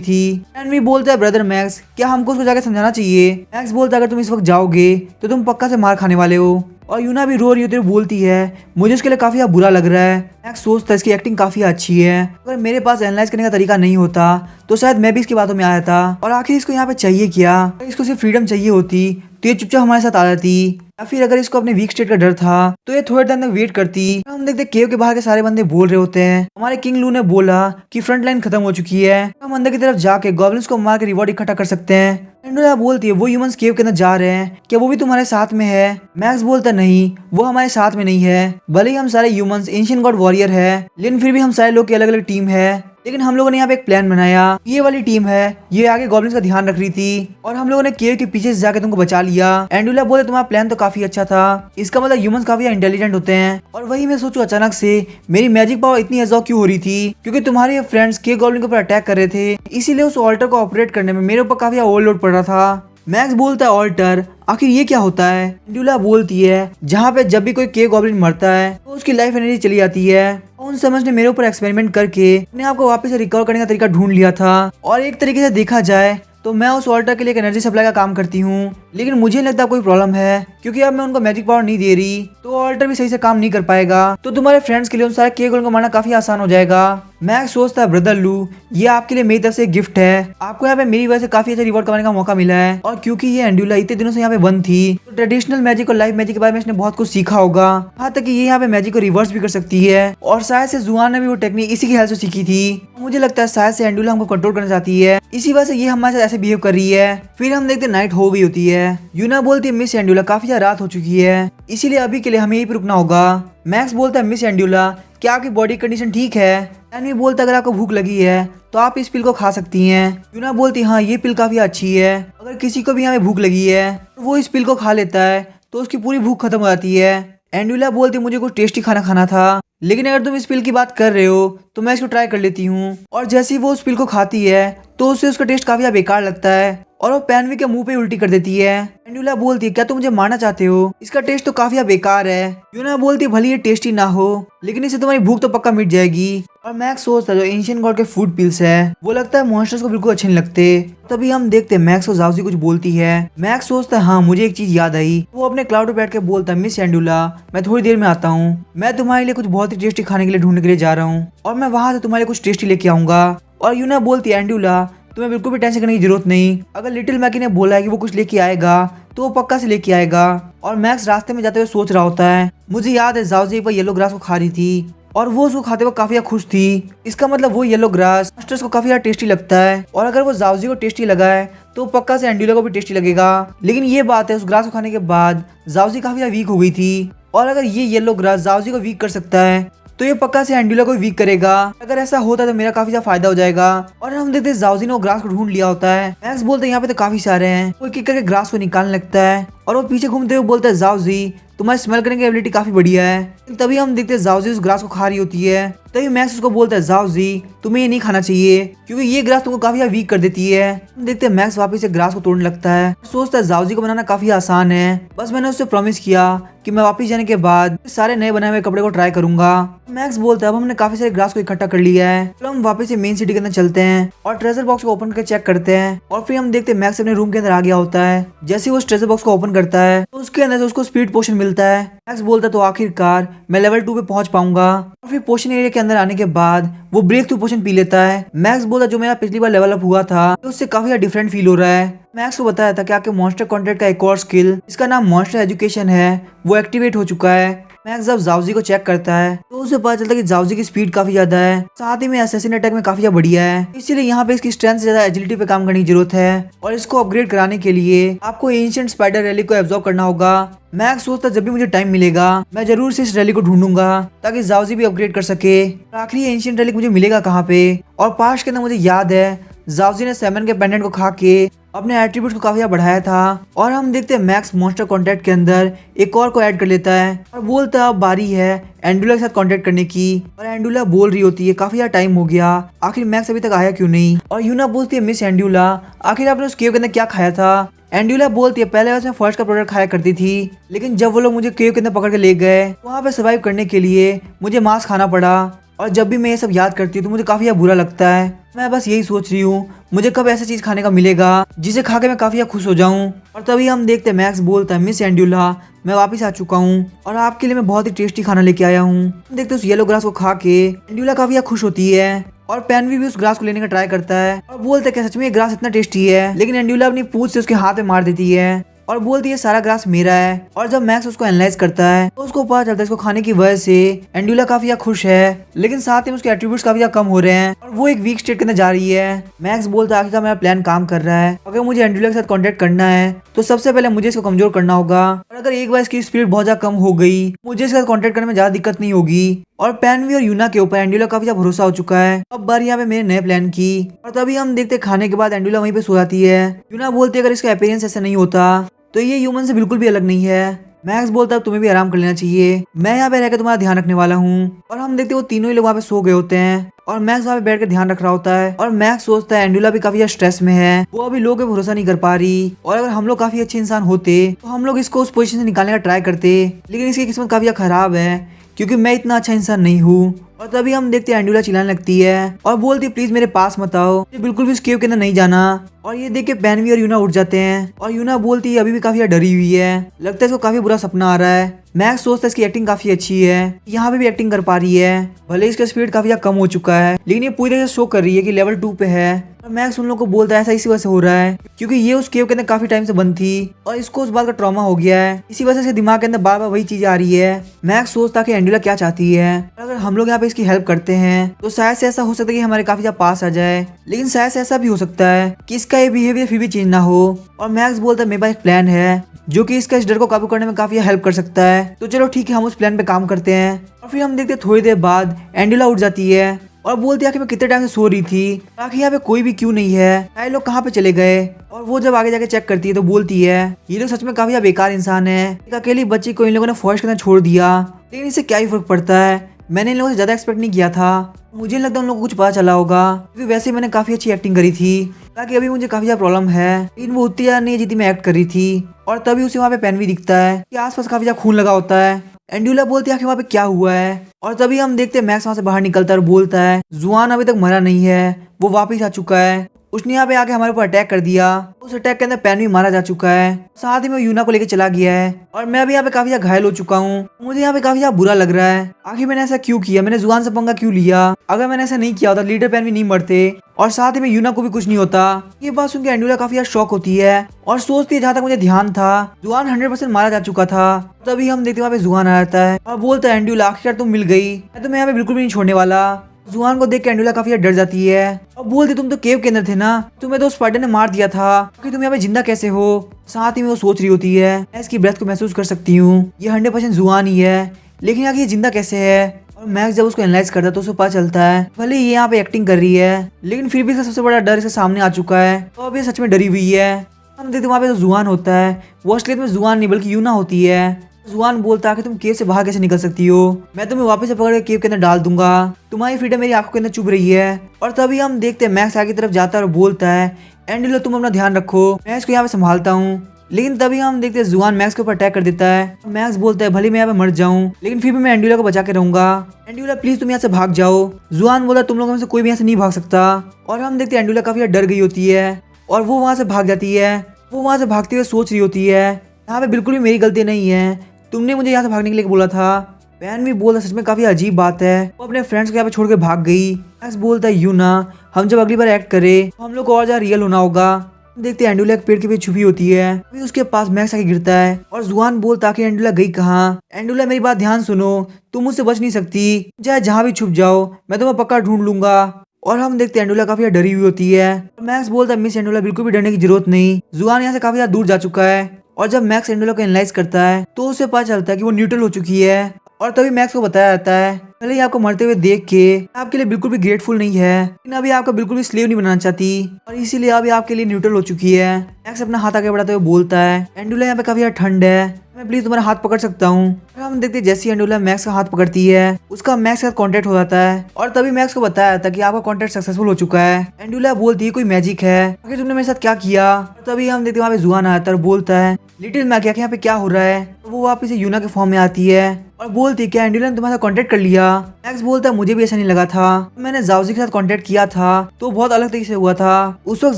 थी। एंड भी बोलता है ब्रदर मैक्स क्या हमको उसको जाकर समझाना चाहिए। मैक्स बोलता है अगर तुम इस वक्त जाओगे तो तुम पक्का से मार खाने वाले हो। और यूना भी रो रही होती है बोलती है मुझे उसके लिए काफी बुरा लग रहा है। मैक्स सोचता है इसकी एक्टिंग काफी अच्छी है, अगर मेरे पास एनालाइज करने का तरीका नहीं होता तो शायद मैं भी इसकी बातों में आया था। और आखिर इसको यहाँ पे चाहिए क्या, इसको सिर्फ फ्रीडम चाहिए होती तो ये चुपचाप हमारे साथ आ जाती, या फिर अगर इसको अपने वीक स्टेट का डर था तो ये थोड़े टाइम तक वेट करती। हम देखते केव के बाहर के सारे बंदे बोल रहे होते हैं हमारे किंग लू ने बोला कि फ्रंट लाइन खत्म हो चुकी है, हम अंदर की तरफ जाके गॉब्लिन्स को मार के रिवॉर्ड इकट्ठा कर सकते हैं। एंड्यूला बोलती है वो ह्यूमंस केव के अंदर जा रहे हैं क्या वो भी तुम्हारे साथ में है। मैक्स बोलता नहीं वो हमारे साथ में नहीं है, भले ही हम सारे ह्यूमंस एंशिएंट गॉड वॉरियर है लेकिन फिर भी हम सारे लोग की अलग अलग टीम है। लेकिन हम लोगों ने यहाँ पे एक प्लान बनाया, ये वाली टीम है ये आगे गॉब्लिन्स का ध्यान रख रही थी और हम लोगों ने केव के पीछे से जाके तुमको बचा लिया। एंड्यूला बोले तुम्हारा प्लान तो काफी अच्छा था, इसका मतलब ह्यूमंस काफी इंटेलिजेंट होते हैं। और वही मैं सोचू अचानक से मेरी मैजिक पावर इतनी एब्जॉर्ब क्यों हो रही थी, क्योंकि तुम्हारे फ्रेंड्स केव गॉब्लिन के ऊपर अटैक कर रहे थे, इसीलिए उस ऑल्टर को ऑपरेट करने में मेरे ऊपर काफी ओवरलोड पड़ रहा था। मैक्स बोलता है ऑल्टर आखिर ये क्या होता है। एंड्यूला बोलती है जहाँ पे जब भी कोई केव गॉब्लिन मरता है तो उसकी लाइफ एनर्जी चली जाती है। उन समझ ने मेरे ऊपर एक्सपेरिमेंट करके अपने आप को वापस से रिकवर करने का तरीका ढूंढ लिया था। और एक तरीके से देखा जाए तो मैं उस ऑल्टर के लिए एक एनर्जी सप्लाई का काम करती हूँ, लेकिन मुझे नहीं लगता कोई प्रॉब्लम है क्योंकि अब मैं उनको मैजिक पावर नहीं दे रही तो ऑल्टर भी सही से काम नहीं कर पाएगा, तो तुम्हारे फ्रेंड्स के लिए उन सारे केव गॉब्लिन को मारना काफी आसान हो जाएगा। मैक्स सोचता है ब्रदर लू, ये आपके लिए मेरी तरफ से गिफ्ट है, आपको यहाँ पे मेरी वजह से काफी अच्छा रिवॉर्ड कमाने का मौका मिला है। और क्योंकि ये एंडुला इतने दिनों से यहाँ पे बंद थी तो ट्रेडिशनल मैजिक और लाइव मैजिक के बारे में इसने बहुत कुछ सीखा होगा, यहाँ तक कि ये यहाँ पे मैजिक को रिवर्स भी कर सकती है। और शायद से जुआन ने भी वो टेक्निक इसी की हेल्प से सीखी थी। मुझे लगता है शायद से एंडुला हमको कंट्रोल करना चाहती है, इसी वजह से ये हमारे साथ ऐसे बिहेव कर रही है। फिर हम देखते नाइट हो गई होती है। यूना बोलती है मिस एंडुला काफी ज्यादा रात हो चुकी है, इसीलिए अभी के लिए हमें यहीं पे रुकना होगा। मैक्स बोलता है मिस एंडुला क्या आपकी बॉडी कंडीशन ठीक है? एनवी बोलता है अगर आपको भूख लगी है तो आप इस पिल को खा सकती हैं। यूना बोलती है हाँ ये पिल काफी अच्छी है, अगर किसी को भी यहाँ पे भूख लगी है तो वो इस पिल को खा लेता है तो उसकी पूरी भूख खत्म हो जाती है। एंडुला बोलती मुझे कुछ टेस्टी खाना खाना था, लेकिन अगर तुम इस पिल की बात कर रहे हो तो मैं इसको ट्राई कर लेती हूँ। और जैसे ही वो उस पिल को खाती है तो उससे उसका टेस्ट काफी बेकार लगता है और वो पैनवी के मुंह पे उल्टी कर देती है। एंडुला बोलती है क्या तुम मुझे मारना चाहते हो, इसका टेस्ट तो काफी बेकार है। यूना बोलती है भले ये टेस्टी ना हो लेकिन इससे तुम्हारी भूख तो पक्का मिट जाएगी। और मैक्स सोचता है जो एंशिएंट गॉड के फूड पिल्स है वो लगता है मॉन्स्टर्स को बिल्कुल अच्छे नहीं लगते। तभी हम देखते हैं मैक्स को जाउजी कुछ बोलती है। मैक्स सोचता है हाँ मुझे एक चीज याद आई। वो अपने क्लाउड पे बैठ के बोलता है मिस एंडुला मैं थोड़ी देर में आता हूँ, मैं तुम्हारे लिए कुछ बहुत ही टेस्टी खाने के लिए ढूंढने के लिए जा रहा हूँ और मैं वहां से तुम्हारे लिए कुछ टेस्टी लेके आऊंगा। और यूना बोलती है एंडुला तुम्हें बिल्कुल भी टेंशन करने की जरूरत नहीं, अगर लिटिल मैकी ने बोला है कि वो कुछ लेके आएगा तो वो पक्का से लेके आएगा। और मैक्स रास्ते में जाते हुए सोच रहा होता है मुझे याद है जाउजी एक बार येलो ग्रास को खा रही थी और वो उसको खाते हुए काफी खुश थी, इसका मतलब वो येलो ग्रास मास्टर्स को काफी टेस्टी लगता है और अगर वो जाउजी को टेस्टी लगा है तो पक्का से एंडुला को भी टेस्टी लगेगा। लेकिन ये बात है उस ग्रास को खाने के बाद जाउजी काफी वीक हो गई थी और अगर ये येलो ग्रास जाउजी को वीक कर सकता है तो ये पक्का से एंडुला को वीक करेगा। अगर ऐसा होता है तो मेरा काफी ज्यादा फायदा हो जाएगा। और हम देखते हैं जाउजी ने वो ग्रास को ढूंढ लिया होता है। मैक्स बोलते हैं यहाँ पे तो काफी सारे हैं, वो एक एक करके ग्रास को निकालने लगता है और वो पीछे घूमते हुए बोलता है जाउजी तुम्हारी स्मेल करने की एबिलिटी काफी बढ़िया है। तभी हम देखते हैं जाउजी उस ग्रास को खा रही होती है। तभी मैक्स उसको बोलता है जाउजी तुम्हें ये नहीं खाना चाहिए क्योंकि ये ग्रास तुमको काफी वीक कर देती है। हम देखते हैं मैक्स वापस से ग्रास को तोड़ने लगता है, सोचता है जाउजी को बनाना काफी आसान है, बस मैंने उससे प्रॉमिस किया कि मैं वापस जाने के बाद सारे नए बनाए हुए कपड़े को ट्राई करूंगा। मैक्स बोलता है अब हमने काफी सारे ग्रास को इकट्ठा कर लिया है तो हम वापस से मेन सिटी के अंदर चलते हैं और ट्रेजर बॉक्स को ओपन करके चेक करते हैं। और फिर हम देखते हैं मैक्स अपने रूम के अंदर आ गया होता है। जैसे वो उस ट्रेजर बॉक्स को ओपन करता है तो उसके अंदर से उसको स्पीड पोशन मिलता है। मैक्स बोलता है तो आखिरकार मैं लेवल 2 पे पहुंच पाऊंगा। और फिर पोशन एरिया के अंदर आने के बाद वो ब्रेक थ्रू पोशन पी लेता है। मैक्स बोलता जो मेरा पिछली बार लेवल अप हुआ था तो उससे काफी डिफरेंट फील हो रहा है। मैक्स को बताया था कि आपके मॉन्स्टर कॉन्ट्रैक्ट का एक और स्किल जिसका नाम मॉन्स्टर एजुकेशन है वो एक्टिवेट हो चुका है। मैक्स जब जाउजी को चेक करता है तो उसे पता चलता है कि जाउजी की स्पीड काफी ज्यादा है, साथ ही में असैसिन अटैक में काफी बढ़िया है, इसीलिए यहाँ पे इसकी स्ट्रेंथ से ज्यादा एजिलिटी पे काम करने की जरूरत है। और इसको अपग्रेड कराने के लिए आपको एंशिएंट स्पाइडर रैली को एब्जॉर्ब करना होगा। मैक्स सोचता जब भी मुझे टाइम मिलेगा मैं जरूर से इस रैली को ढूंढूंगा ताकि जाउजी भी अपग्रेड कर सके। आखिरी एंशिएंट रैली मुझे मिलेगा कहाँ पे? और पास्ट के अंदर मुझे याद है जाउजी ने सैमन के पेंडेंट को खा के अपने एट्रीब्यूट्स को काफी बढ़ाया था। और हम देखते हैं मैक्स मॉन्स्टर कॉन्टैक्ट के अंदर एक और को ऐड कर लेता है और बोलता है अब बारी है एंडुला के साथ कांटेक्ट करने की। और एंडुला बोल रही होती है काफी ज्यादा टाइम हो गया, आखिर मैक्स अभी तक आया क्यों नहीं? और यूना बोलती है मिस एंडुला आखिर आपने उस केव के अंदर क्या खाया था? एंडुला बोलती है पहले वैसे मैं फर्स्ट का प्रोडक्ट खाया करती थी लेकिन जब वो लोग मुझे केव के अंदर पकड़ के ले गए वहाँ पे सर्वाइव करने के लिए मुझे मांस खाना पड़ा। और जब भी मैं ये सब याद करती हूँ तो मुझे काफी बुरा लगता है। मैं बस यही सोच रही हूँ मुझे कब ऐसा चीज खाने का मिलेगा जिसे खा के मैं काफी खुश हो जाऊं। और तभी हम देखते हैं मैक्स बोलता है मिस एंडुला मैं वापस आ चुका हूँ और आपके लिए मैं बहुत ही टेस्टी खाना लेके आया हूँ। देखते हैं उस येलो ग्रास को खा के एंडुला काफी खुश होती है और पैनवी भी उस ग्रास को लेने का ट्राई करता है और बोलता है कि सच में ये ग्रास इतना टेस्टी है, लेकिन एंडुला अपनी पूंछ से उसके हाथ में मार देती है और बोलती है सारा ग्रास मेरा है। और जब मैक्स उसको एनालाइज करता है तो उसको पता चलता है इसको खाने की वजह से एंडुला काफी खुश है, लेकिन साथ ही उसके एट्रीब्यूट्स काफी कम हो रहे हैं और वो एक वीक स्टेट के अंदर जा रही है। मैक्स बोलता है आखिरकार मेरा प्लान काम कर रहा है, अगर मुझे एंडुला के साथ कांटेक्ट करना है तो सबसे पहले मुझे इसको कमजोर करना होगा और अगर एक बार इसकी स्पीड बहुत ज्यादा कम हो गई मुझे इसके साथ कांटेक्ट करने में ज्यादा दिक्कत नहीं होगी। और पैनवी और यूना के ऊपर एंडुला काफी ज्यादा भरोसा हो चुका है। अब बारी यहाँ पे मेरे नए प्लान की। और तभी हम देखते खाने के बाद एंडुला वहीं पे सो जाती है। यूना बोलती है अगर इसका अपीयरेंस ऐसा नहीं होता तो ये ह्यूमन से बिल्कुल भी अलग नहीं है। मैक्स बोलता है तुम्हें भी आराम कर लेना चाहिए, मैं यहाँ पे रहकर तुम्हारा ध्यान रखने वाला हूँ। और हम देखते वो तीनों ही लोग वहाँ पे सो गए होते हैं और मैक्स वहाँ पे बैठ कर ध्यान रख रहा होता है। और मैक्स सोचता है एंडुला भी काफी स्ट्रेस में है, वो अभी लोगों पे भरोसा नहीं कर पा रही और अगर हम लोग काफी अच्छे इंसान होते तो हम लोग इसको उस पोजीशन से निकालने का ट्राई करते, लेकिन इसकी किस्मत काफी खराब है क्योंकि मैं इतना अच्छा इंसान नहीं हूँ। और तभी हम देखते हैं एंडुला चिल्लाने लगती है और बोलती है प्लीज मेरे पास मत आओ, ये बिल्कुल भी इस केव के अंदर नहीं जाना। और ये देख के पैनवी और यूना उठ जाते हैं और यूना बोलती है अभी भी काफी डरी हुई है, लगता है इसको काफी बुरा सपना आ रहा है। मैक्स सोचता है इसकी एक्टिंग काफी अच्छी है, यहाँ पे भी एक्टिंग कर पा रही है, भले इसका स्पीड काफी ज्यादा कम हो चुका है लेकिन ये पूरी तरह से शो कर रही है कि लेवल 2 पे है। और मैक्स उन लोगों को बोलता है ऐसा इसी वजह से हो रहा है क्योंकि ये उस केव के अंदर काफी टाइम से बंद थी और इसको उस बात का ट्रॉमा हो गया है, इसी वजह से इसके दिमाग के अंदर बार बार वही चीज आ रही है। मैक्स सोचता कि एंडुला क्या चाहती है, अगर हम लोग यहाँ पे इसकी हेल्प करते हैं तो शायद से ऐसा हो सकता है कि हमारे काफी ज्यादा पास आ जाए, लेकिन शायद से ऐसा भी हो सकता है कि इसका ये बिहेवियर फिर भी चेंज ना हो। और मैक्स बोलता है मेरे पास एक प्लान है जो कि इसका इस डर को काबू करने में काफी हेल्प कर सकता है, तो चलो ठीक है हम उस प्लान पे काम करते हैं। और फिर हम देखते हैं थोड़ी देर बाद एंडुला उठ जाती है और बोलती है कि मैं कितने टाइम से सो रही थी, आखिर यहाँ पे कोई भी क्यों नहीं है, ये लोग कहाँ पे चले गए। और वो जब आगे जाके चेक करती है तो बोलती है ये लोग सच में काफी बेकार इंसान है, एक अकेली बच्ची को इन लोगों ने फॉरेस्ट के अंदर छोड़ दिया, लेकिन इससे क्या ही फर्क पड़ता है, मैंने इन लोगों से ज्यादा एक्सपेक्ट नहीं किया था, मुझे नहीं लगता उन लोगों को कुछ पता चला होगा क्योंकि वैसे मैंने काफी अच्छी एक्टिंग करी थी, ताकि अभी मुझे काफी ज्यादा प्रॉब्लम है, लेकिन वो उतनी ज्यादा नहीं जितनी मैं एक्ट कर रही थी। और तभी उसे वहाँ पे पेन भी दिखता है कि आसपास काफी ज्यादा खून लगा होता है। एंडुला बोलती है कि वहाँ पे क्या हुआ है, और तभी हम देखते हैं मैक्स वहाँ से बाहर निकलता है और बोलता है जुआन अभी तक मरा नहीं है, वो वापस आ चुका है, उसने यहाँ पे आके हमारे ऊपर अटैक कर दिया, उस अटैक के अंदर पैन भी मारा जा चुका है, साथ ही में यूना को लेके चला गया है और मैं भी यहाँ पे काफी ज्यादा घायल हो चुका हूँ, मुझे यहाँ पे काफी ज्यादा बुरा लग रहा है, आखिर मैंने ऐसा क्यों किया, मैंने जुआन से पंगा क्यों लिया, अगर मैंने ऐसा नहीं किया होता लीडर पैन भी नहीं मरते और साथ ही में यूना को भी कुछ नहीं होता। ये बात सुनकर एंडुला काफी ज्यादा शॉक होती है और सोचती है जहाँ तक मुझे ध्यान था जुआन 100% मारा जा चुका था। तभी हम देखते वहाँ पे जुआन आ जाता है और बोलता है एंडुला आखिर तुम मिल गई, मैं तुम्हें यहाँ पे बिल्कुल भी नहीं छोड़ने वाला। जुआन को देख के एंडुला काफी डर जाती है और बोलती तुम तो केव के अंदर थे ना, तुम्हें तो स्पाइडर ने मार दिया था कि तुम यहाँ पे जिंदा कैसे हो। साथ ही में वो सोच रही होती है मैं इसकी ब्रेथ को महसूस कर सकती हूँ, ये 100% जुआन ही है, लेकिन आखिर ये जिंदा कैसे है। और मैक्स जब उसको एनालाइज करता है तो उसे पता चलता है भले ये यहाँ पे एक्टिंग कर रही है लेकिन फिर भी इसका सबसे बड़ा डर इसके सामने आ चुका है, तो अब ये सच में डरी हुई है। हम देखते वहाँ पे तो जुआन होता है, वो असलियत में जुआन नहीं बल्कि यूना होती है। जुआन बोलता है कि तुम केव से बाहर कैसे निकल सकती हो, मैं तुम्हें वापस से पकड़ के केव के अंदर डाल दूंगा, तुम्हारी फ्रीडम मेरी आंखों के अंदर चुभ रही है। और तभी हम देखते हैं मैक्स आगे की तरफ जाता है और बोलता है एंडुला तुम अपना ध्यान रखो, मैं इसको यहाँ पे संभालता हूँ। लेकिन तभी हम देखते हैं जुआन मैक्स के ऊपर अटैक कर देता है। मैक्स बोलता है भले मैं यहाँ पे मर जाऊँ लेकिन फिर भी मैं एंडुला को बचा के रहूंगा, एंडुला प्लीज तुम यहाँ से भाग जाओ। जुआन बोला तुम लोगों में से कोई भी यहाँ से नहीं भाग सकता। और हम देखते हैं एंडुला काफी डर गई होती है और वो वहाँ से भाग जाती है। वो वहाँ से भागते हुए सोच रही होती है यहाँ पे बिल्कुल भी मेरी गलती नहीं है, तुमने मुझे यहाँ से भागने के लिए बोला था। पैन भी बोलता सच में काफी अजीब बात है, वो अपने फ्रेंड्स को यहाँ पे छोड़ के भाग गई। मैक्स बोलता है यूना हम जब अगली बार एक्ट करें तो हम लोग को और ज्यादा रियल होना होगा। देखते हैं एंडुला एक पेड़ के पीछे छुपी होती है, फिर उसके पास मैक्स आके गिरता है और जुआन बोलता कि एंडुला गई कहाँ। एंडुला मेरी बात ध्यान सुनो, तुम मुझसे बच नहीं सकती, चाहे जहाँ भी छुप जाओ मैं तुम्हें पक्का ढूंढ लूंगा। और हम देखते हैं एंडुला काफी डरी हुई होती है। मैक्स बोलता है मिस एंडुला बिल्कुल भी डरने की जरूरत नहीं, जुआन यहाँ से काफी ज्यादा दूर जा चुका है। और जब मैक्स एंडुला को एनालाइज करता है तो उसे पता चलता है कि वो न्यूट्रल हो चुकी है। और तभी मैक्स को बताया जाता है पहले ही आपको मरते हुए देख के आपके लिए बिल्कुल भी ग्रेटफुल नहीं है, लेकिन अभी आपका बिल्कुल भी स्लेव नहीं बनाना चाहती और इसीलिए अभी आपके लिए न्यूट्रल हो चुकी है। मैक्स अपना हाथ आगे बढ़ाते हुए बोलता है एंडुला यहाँ पे काफी ठंड है, मैं प्लीज तुम्हारा हाथ पकड़ सकता हूँ। हम देखते हैं जैसी एंडुला मैक्स का हाथ पकड़ती है उसका मैक्स के साथ कांटेक्ट हो जाता है और तभी मैक्स को बताया जाता है कि आपका कांटेक्ट सक्सेसफुल हो चुका है। एंडुला बोलती है कोई मैजिक है, आखिर तुमने मेरे साथ क्या किया। तभी हम देखते हैं वहाँ पे जुआन आता है और बोलता है लिटिल मैक यहाँ पे क्या हो रहा है। तो वो वापस से यूना के फॉर्म में आती है और बोलती है क्या एंडुला ने तुम्हारे साथ कांटेक्ट कर लिया। मैक्स बोलता है मुझे भी ऐसा नहीं लगा था, मैंने जाओजी के साथ कांटेक्ट किया था तो बहुत अलग तरीके से हुआ था, उस वक्त